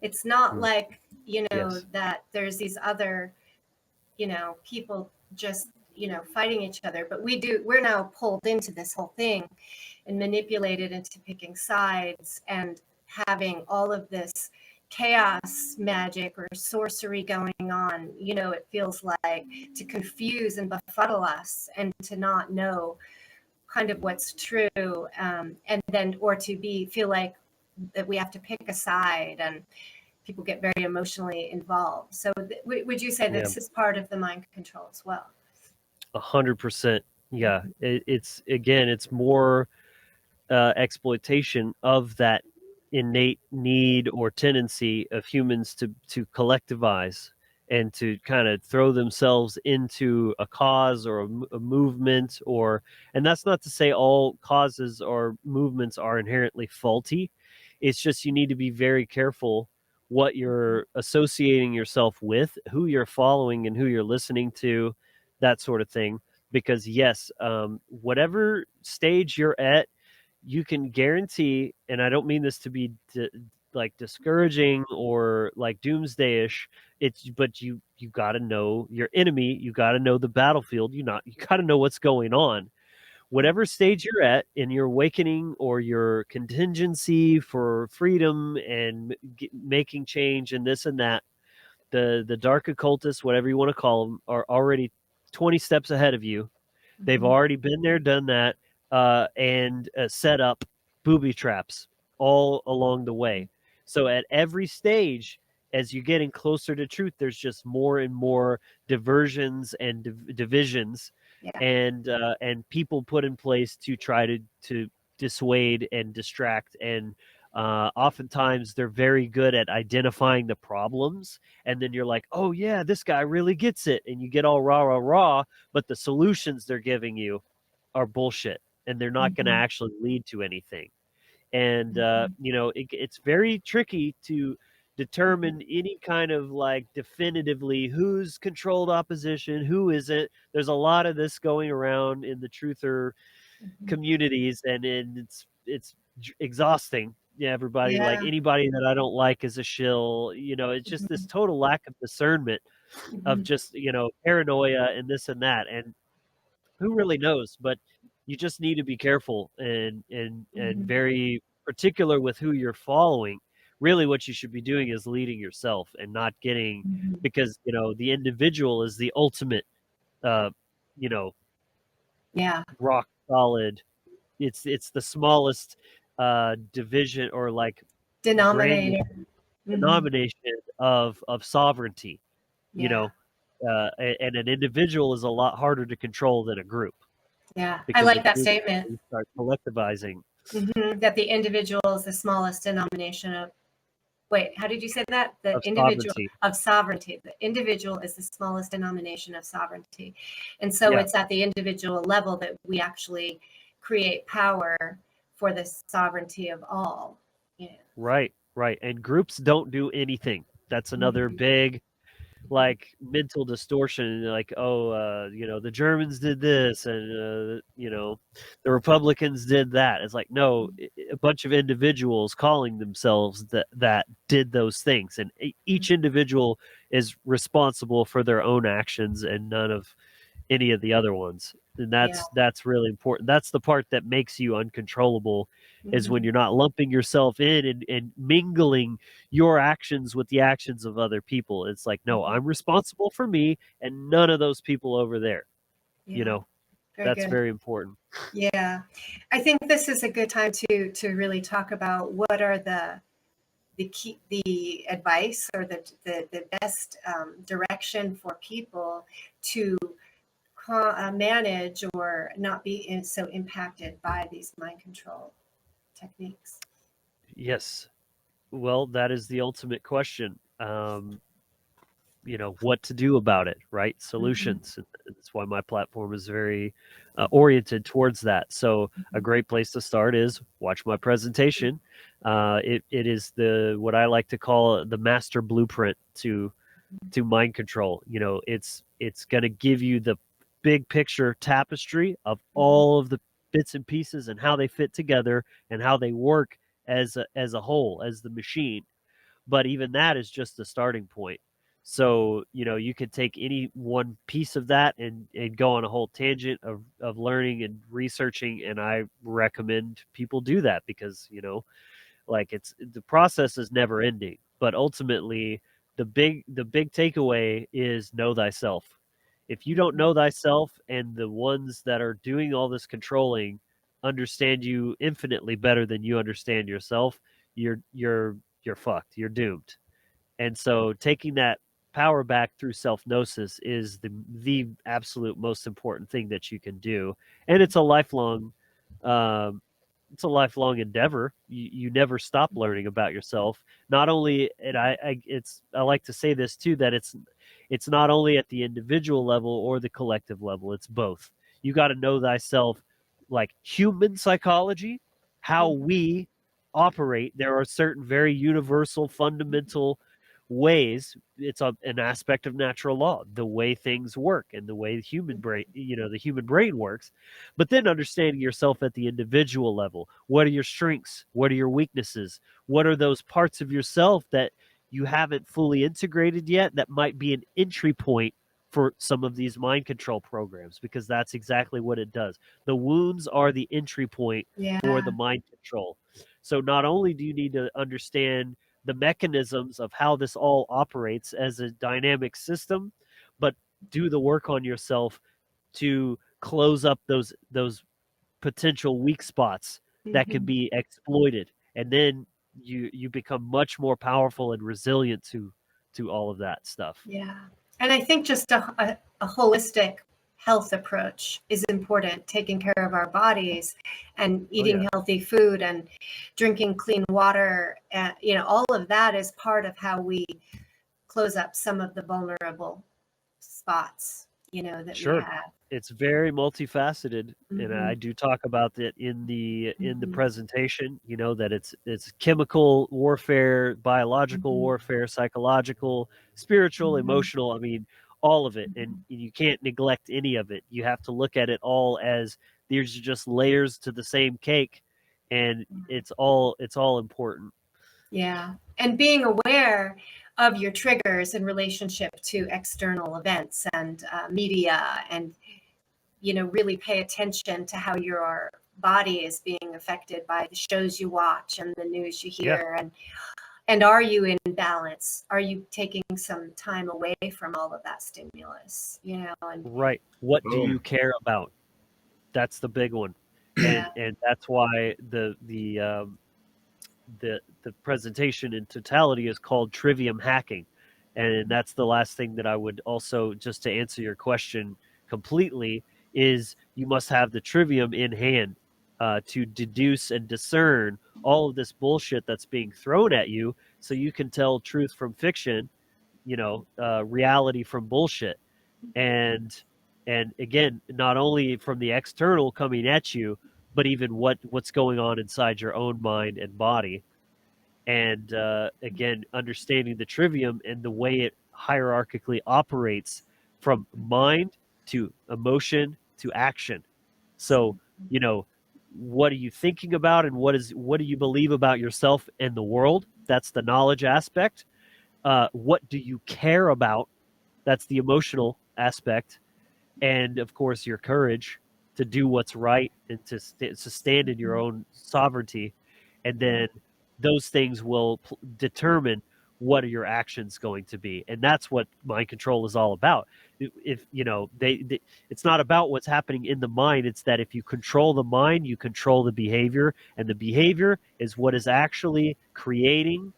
It's not Mm. like, Yes. that there's these other, people just, fighting each other, but we're now pulled into this whole thing and manipulated into picking sides and having all of this chaos magic or sorcery going on. It feels like, to confuse and befuddle us and to not know kind of what's true, and then, or to feel like that we have to pick a side, and people get very emotionally involved. So would you say Yeah. this is part of the mind control as well? 100%. Yeah. It's more exploitation of that innate need or tendency of humans to collectivize and to kind of throw themselves into a cause or a movement. And that's not to say all causes or movements are inherently faulty. It's just you need to be very careful what you're associating yourself with, who you're following and who you're listening to, that sort of thing. Because yes, whatever stage you're at, you can guarantee, and I don't mean this to be like discouraging or like doomsdayish. But you got to know your enemy. You got to know the battlefield. You got to know what's going on. Whatever stage you're at in your awakening or your contingency for freedom and making change and this and that, the dark occultists, whatever you want to call them, are already 20 steps ahead of you. They've already been there, done that, and set up booby traps all along the way. So at every stage, as you're getting closer to truth, there's just more and more diversions and divisions, Yeah. and people put in place to try to dissuade and distract. And oftentimes they're very good at identifying the problems, and then you're like, oh yeah, this guy really gets it, and you get all rah rah rah, but the solutions they're giving you are bullshit, and they're not going to actually lead to anything. And it's very tricky to determine any kind of like definitively who's controlled opposition, who isn't. There's a lot of this going around in the truther communities, and it's exhausting. Yeah, everybody, like Yeah. anybody that I don't like is a shill. It's just this total lack of discernment of just paranoia and this and that. And who really knows? But you just need to be careful and very particular with who you're following. Really, what you should be doing is leading yourself and not getting, because the individual is the ultimate, uh, you know, Yeah. rock solid. It's the smallest division or like granular Denominator. denomination of sovereignty. You Yeah. know, and an individual is a lot harder to control than a group, Yeah. I because a like that group statement. you start collectivizing. That the individual is the smallest denomination of, wait, how did you say that? The Of individual sovereignty. of sovereignty. The individual is the smallest denomination of sovereignty. And so Yeah. it's at the individual level that we actually create power for the sovereignty of all. Yeah. Right. And groups don't do anything. That's another big like mental distortion. Like, oh, the Germans did this, and the Republicans did that. It's like, no, a bunch of individuals calling themselves that did those things, and each individual is responsible for their own actions and none of any of the other ones. And Yeah. that's really important. That's the part that makes you uncontrollable, is when Mhm. you're not lumping yourself in and mingling your actions with the actions of other people. It's like, no, I'm responsible for me and none of those people over there. Yeah. Very That's good. very important. Yeah. I think this is a good time to really talk about what are the key, the advice, or the best direction for people to manage or not be so impacted by these mind control techniques. Yes. Well, that is the ultimate question. What to do about it, right? Solutions. And that's why my platform is very oriented towards that. So a great place to start is watch my presentation. It is what I like to call the master blueprint to mind control. It's going to give you the big picture tapestry of all of the bits and pieces and how they fit together and how they work as a whole, as the machine. but even that is just the starting point. So, you could take any one piece of that and go on a whole tangent of learning and researching. And I recommend people do that because, like it's the process is never ending. But ultimately, the big takeaway is know thyself. If you don't know thyself and the ones that are doing all this controlling understand you infinitely better than you understand yourself, you're fucked. You're doomed. And so taking that power back through self-gnosis is the absolute most important thing that you can do. And um, it's a lifelong endeavor. You never stop learning about yourself. Not only, and I like to say this too, that it's not only at the individual level or the collective level. It's both. You got to know thyself, like human psychology, how we operate. There are certain very universal, fundamental ways. It's an aspect of natural law, the way things work and the way the human brain works. But then understanding yourself at the individual level. What are your strengths? What are your weaknesses? What are those parts of yourself that you haven't fully integrated yet that might be an entry point for some of these mind control programs? Because that's exactly what it does. The wounds are the entry point for the Yeah. mind control. So not only do you need to understand the mechanisms of how this all operates as a dynamic system, but do the work on yourself to close up those potential weak spots that can Mhm. be exploited, and then you become much more powerful and resilient to all of that stuff. Yeah. And I think just a holistic health approach is important, taking care of our bodies and Oh yeah. eating healthy food and drinking clean water. And, all of that is part of how we close up some of the vulnerable spots, that we Sure. have. It's very multifaceted, and I Hmm. do talk about that in the Hmm. presentation, that it's chemical warfare, biological Hmm. warfare, psychological, spiritual, Hmm. emotional, I mean, all of it. And you can't neglect any of it. You have to look at it all as these are just layers to the same cake, and it's all important. Yeah. And being aware of your triggers in relationship to external events and media, and really pay attention to how your body is being affected by the shows you watch and the news you Yeah, hear, and are you in balance? Are you taking some time away from all of that stimulus, and right. What do Boom. you care about? That's the big one. yeah. And that's why the presentation in totality is called trivium hacking. And that's the last thing that I would also, just to answer your question completely, is you must have the trivium in hand to deduce and discern all of this bullshit that's being thrown at you, so you can tell truth from fiction, reality from bullshit. And and again, not only from the external coming at you, but even what's going on inside your own mind and body. And again, understanding the trivium and the way it hierarchically operates from mind to emotion to action. So, you know, what are you thinking about, and what do you believe about yourself and the world? That's the knowledge aspect. What do you care about? That's the emotional aspect. And of course, your courage to do what's right and to stand in your own sovereignty. And then those things will determine what are your actions going to be. And that's what mind control is all about. If it's not about what's happening in the mind. It's that if you control the mind, you control the behavior, and the behavior is what is actually creating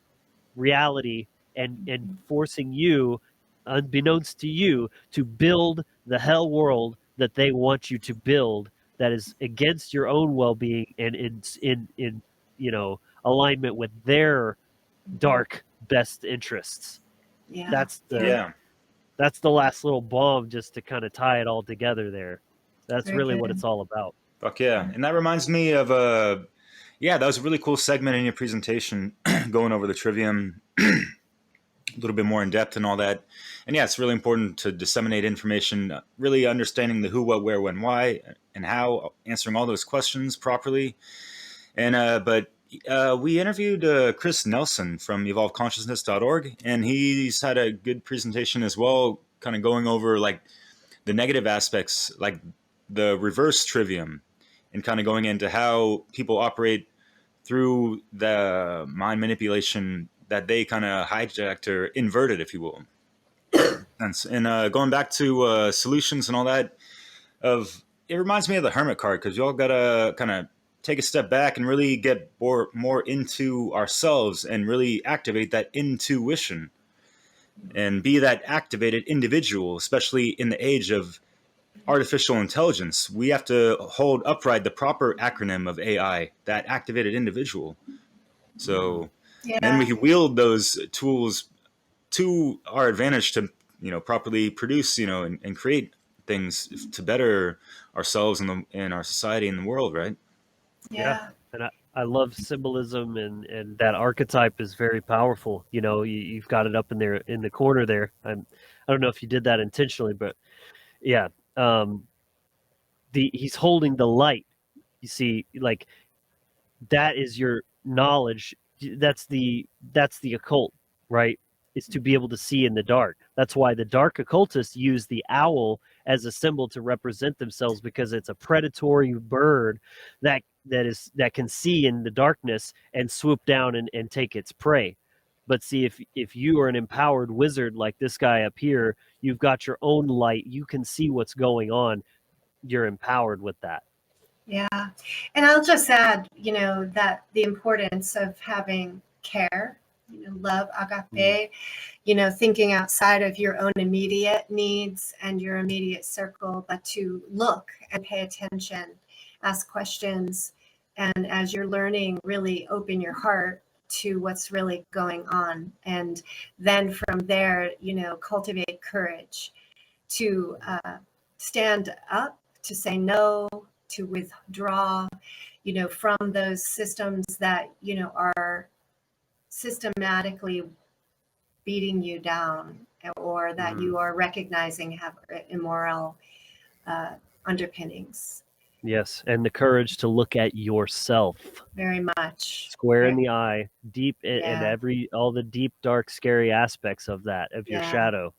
reality, and forcing you, unbeknownst to you, to build the hell world that they want you to build, that is against your own well-being and in alignment with their dark best interests. Yeah. That's Yeah. the Yeah. that's the last little bomb, just to kind of tie it all together there. That's Very really what good. it's all about. Fuck yeah. And that reminds me of yeah, that was a really cool segment in your presentation going over the trivium a little bit more in depth and all that. And yeah, it's really important to disseminate information, really understanding the who, what, where, when, why, and how, answering all those questions properly. And but We interviewed Chris Nelson from evolvedconsciousness.org, and he's had a good presentation as well, kind of going over like the negative aspects, like the reverse trivium, and kind of going into how people operate through the mind manipulation that they kind of hijacked or inverted, if you will. And going back to solutions and all that, of it reminds me of the hermit card, because you all gotta kind of take a step back and really get more into ourselves and really activate that intuition and be that activated individual, especially in the age of artificial intelligence. We have to hold upright the proper acronym of AI, that activated individual. So then we Yeah. can wield those tools to our advantage to, properly produce, and create things to better ourselves and our society and the world, right? Yeah. Yeah. And I love symbolism, and that archetype is very powerful. You've got it up in there in the corner there. I don't know if you did that intentionally, but yeah. He's holding the light. You see, like that is your knowledge. That's the occult, right? Is to be able to see in the dark. That's why the dark occultists use the owl as a symbol to represent themselves, because it's a predatory bird that can see in the darkness and swoop down and take its prey. But see, if you are an empowered wizard like this guy up here, you've got your own light. You can see what's going on. You're empowered with that. Yeah. And I'll just add, that the importance of having care, love, agape, thinking outside of your own immediate needs and your immediate circle, but to look and pay attention, ask questions. And as you're learning, really open your heart to what's really going on. And then from there, cultivate courage to stand up, to say no, to withdraw, from those systems that, are systematically beating you down, or that you are recognizing have immoral underpinnings. Yes, and the courage to look at yourself Very much. square in the eye, deep and Yeah. all the deep, dark, scary aspects of your Yeah. shadow.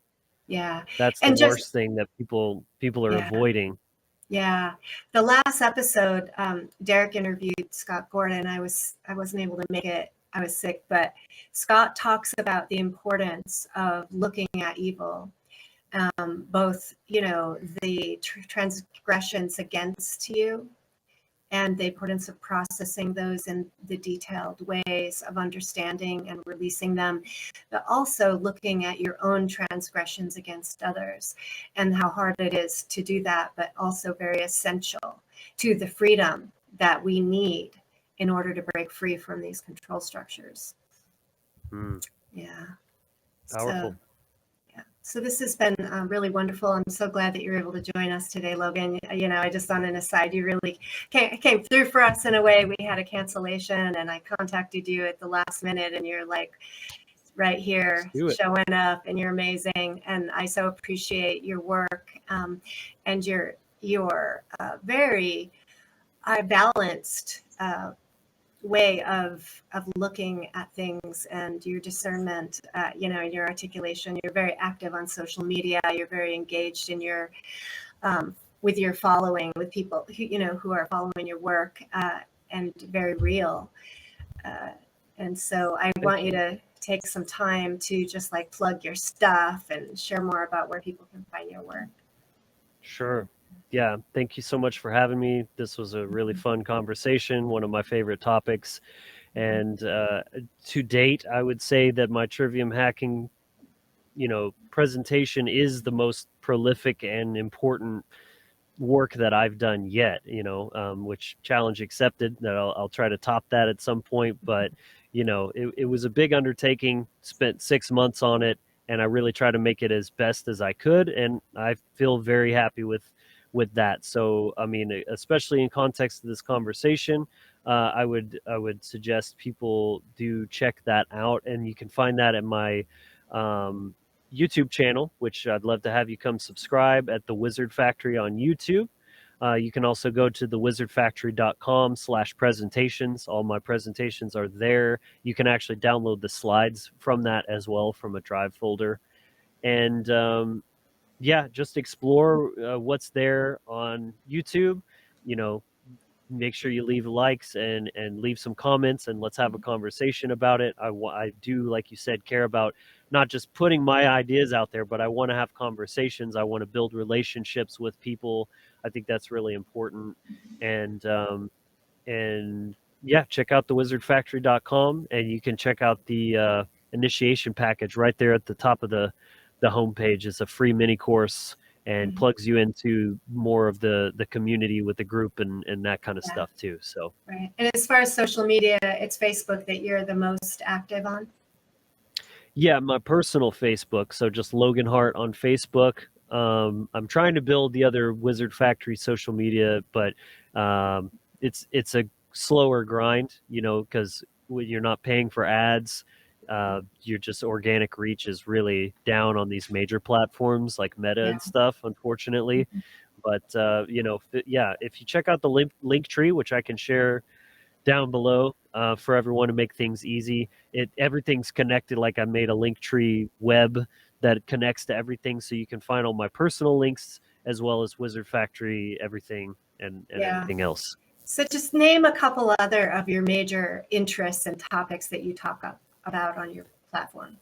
Yeah. That's the And just, worst thing that people are yeah. avoiding. Yeah. The last episode, Derek interviewed Scott Gordon. I wasn't able to make it. I was sick, but Scott talks about the importance of looking at evil, both, the transgressions against you and the importance of processing those in the detailed ways of understanding and releasing them, but also looking at your own transgressions against others and how hard it is to do that, but also very essential to the freedom that we need in order to break free from these control structures. Yeah. Powerful. So this has been really wonderful. I'm so glad that you're able to join us today, Logan. I just on an aside, you really came through for us in a way. We had a cancellation and I contacted you at the last minute and you're like right here showing up and you're amazing. And I so appreciate your work and your very balanced way of looking at things and your discernment, and your articulation. You're very active on social media. You're very engaged in your with your following, with people who are following your work, and very real. And so I want you to take some time to just like plug your stuff and share more about where people can find your work. Sure. Yeah. Thank you so much for having me. This was a really fun conversation, one of my favorite topics. And to date, I would say that my trivium hacking, presentation is the most prolific and important work that I've done yet, which challenge accepted, that I'll try to top that at some point. But, it was a big undertaking, spent 6 months on it, and I really try to make it as best as I could. And I feel very happy with that. So, I mean, especially in context of this conversation, I would suggest people do check that out, and you can find that at my YouTube channel, which I'd love to have you come subscribe at the Wizard Factory on YouTube. You can also go to thewizardfactory.com/presentations. All my presentations are there. You can actually download the slides from that as well from a Drive folder. And yeah, just explore what's there on YouTube. You know, make sure you leave likes and leave some comments, and let's have a conversation about it. I do, like you said, care about not just putting my ideas out there, but I want to have conversations. I want to build relationships with people. I think that's really important. And yeah, check out thewizardfactory.com, and you can check out the initiation package right there at the top of the homepage. It's a free mini course and plugs you into more of the community with the group and that kind of stuff too. So right. And as far as social media, it's Facebook that you're the most active on? yeah, my personal Facebook. So just Logan Hart on Facebook. I'm trying to build the other Wizard Factory social media, but it's a slower grind, you know, because when you're not paying for ads, your just organic reach is really down on these major platforms like Meta and stuff, unfortunately. But you know, yeah, if you check out the link tree, which I can share down below for everyone to make things easy. Everything's connected. Like I made a link tree web that connects to everything, so you can find all my personal links as well as Wizard Factory, everything and everything else. So just name a couple other of your major interests and topics that you talk about on your platform.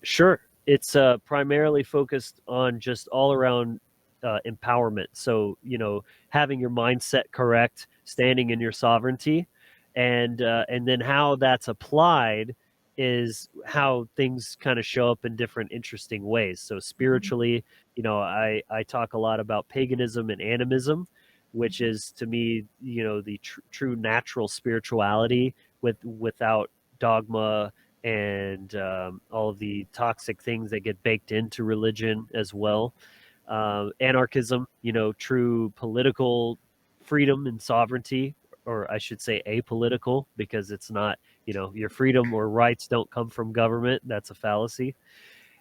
Sure. It's primarily focused on just all around empowerment. So, you know, having your mindset correct, standing in your sovereignty, and then how that's applied is how things kind of show up in different interesting ways. So spiritually, you know, I talk a lot about paganism and animism, which is to me, you know, the true natural spirituality without dogma and all of the toxic things that get baked into religion as well. Anarchism, you know, true political freedom and sovereignty, or I should say apolitical, because it's not, you know, your freedom or rights don't come from government. That's a fallacy.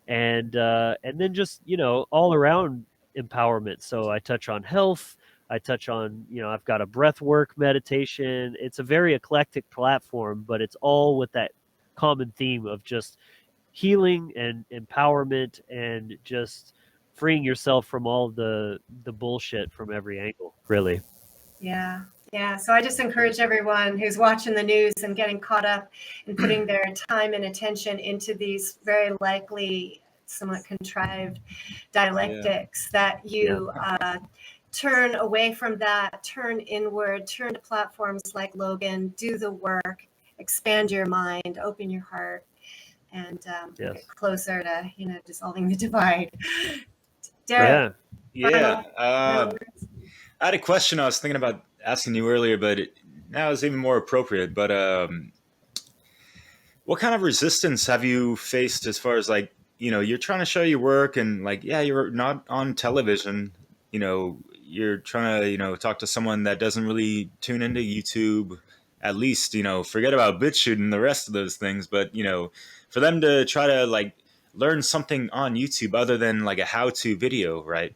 And then just, you know, all around empowerment. So I touch on health. I touch on, you know, I've got a breath work meditation. It's a very eclectic platform, but it's all with that common theme of just healing and empowerment and just freeing yourself from all the bullshit from every angle, really. Yeah. Yeah. So I just encourage everyone who's watching the news and getting caught up and putting their time and attention into these very likely somewhat contrived dialectics that you turn away from that, turn inward, turn to platforms like Logan, do the work, expand your mind, open your heart, and get closer to, you know, dissolving the divide. Derek. Yeah. I had a question I was thinking about asking you earlier, but now is even more appropriate. But what kind of resistance have you faced as far as, like, you know, you're trying to show your work and, like, yeah, you're not on television, you know, you're trying to, you know, talk to someone that doesn't really tune into YouTube, at least, you know, forget about BitChute and the rest of those things. But, you know, for them to try to, like, learn something on YouTube other than, like, a how-to video, right?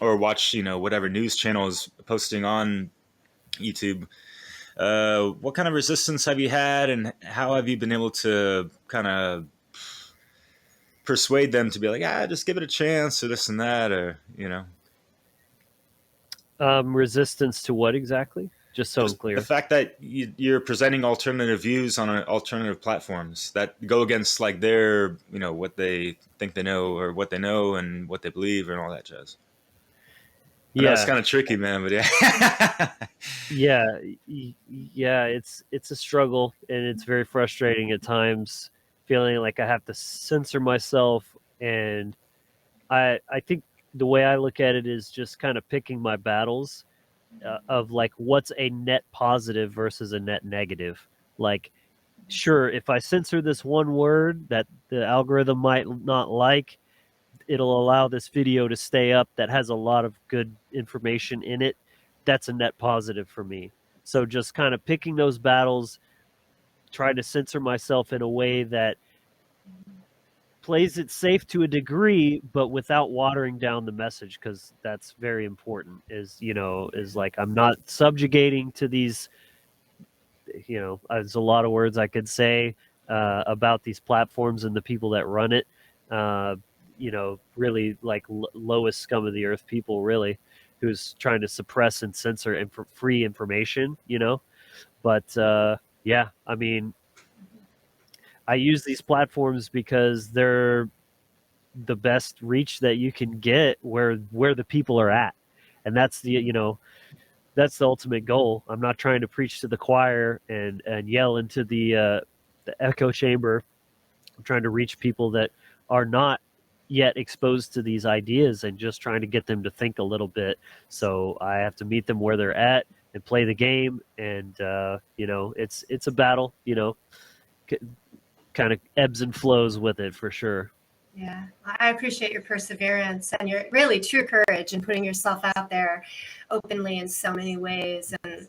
Or watch, you know, whatever news channel is posting on YouTube. What kind of resistance have you had, and how have you been able to kind of persuade them to be like, just give it a chance, or this and that, or, you know? Resistance to what exactly? Just so I'm clear. The fact that you're presenting alternative views on alternative platforms that go against, like, their, you know, what they think they know, or what they know and what they believe and all that jazz. I know it's kind of tricky, man, but yeah, it's a struggle, and it's very frustrating at times, feeling like I have to censor myself. And I think the way I look at it is just kind of picking my battles of, like, what's a net positive versus a net negative. Like, sure, if I censor this one word that the algorithm might not like, it'll allow this video to stay up that has a lot of good information in it. That's a net positive for me. So just kind of picking those battles, trying to censor myself in a way that plays it safe to a degree, but without watering down the message, because that's very important. Is like, I'm not subjugating to these. There's a lot of words I could say about these platforms and the people that run it. Really like lowest scum of the earth people, really, who's trying to suppress and censor free information. But yeah, I mean, I use these platforms because they're the best reach that you can get where the people are at, and that's that's the ultimate goal. I'm not trying to preach to the choir and yell into the echo chamber. I'm trying to reach people that are not yet exposed to these ideas and just trying to get them to think a little bit. So I have to meet them where they're at and play the game. And it's a battle. Kind of ebbs and flows with it, for sure. Yeah, I appreciate your perseverance and your really true courage in putting yourself out there openly in so many ways. And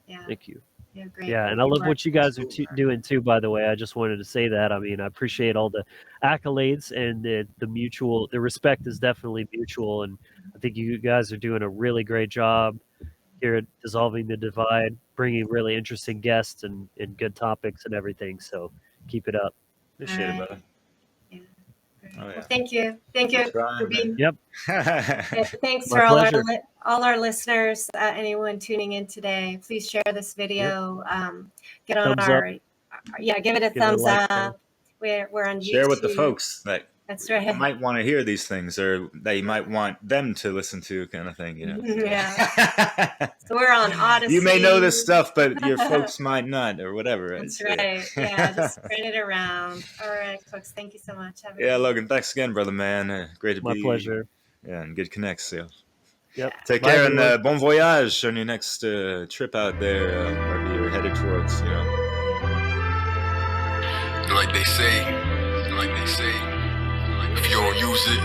yeah, thank you. Yeah, great. Yeah, and I love what you guys are doing too, by the way. I just wanted to say that. I mean, I appreciate all the accolades, and the respect is definitely mutual. And I think you guys are doing a really great job here at Dissolving the Divide, bringing really interesting guests and good topics and everything. So keep it up. Appreciate it, brother. Yeah. Oh, yeah. Well, thank you for being. Yep. Thanks My for pleasure. all our listeners. Anyone tuning in today, please share this video. Get on Thumbs our up. give it a Give it a thumbs like, up. We're on YouTube. Share with the folks that That's right. might want to hear these things, or that you might want them to listen to, kind of thing. Yeah. So we're on Odyssey. You may know this stuff, but your folks might not, or whatever. That's right. Yeah, just spread it around. All right, folks. Thank you so much. Have a Yeah, good Logan. Thanks again, brother, man. Great to My be. pleasure. Yeah, and good connects. So. Yep. Take Bye, care, and everyone. bon voyage on your next trip out there, wherever you're headed towards. Like they say, if you don't use it,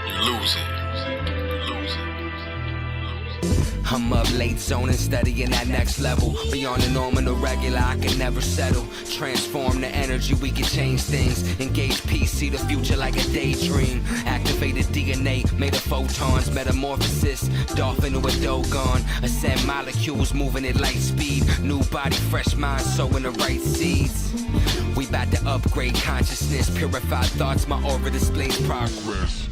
you lose it. I'm up late zoning, studying that next level. Beyond the norm and the regular, I can never settle. Transform the energy, we can change things. Engage peace, see the future like a daydream. Activated DNA, made of photons. Metamorphosis, dolphin to a Dogon. Ascend molecules, moving at light speed. New body, fresh mind, sowing the right seeds. We bout to upgrade consciousness, purify thoughts, my aura displays progress.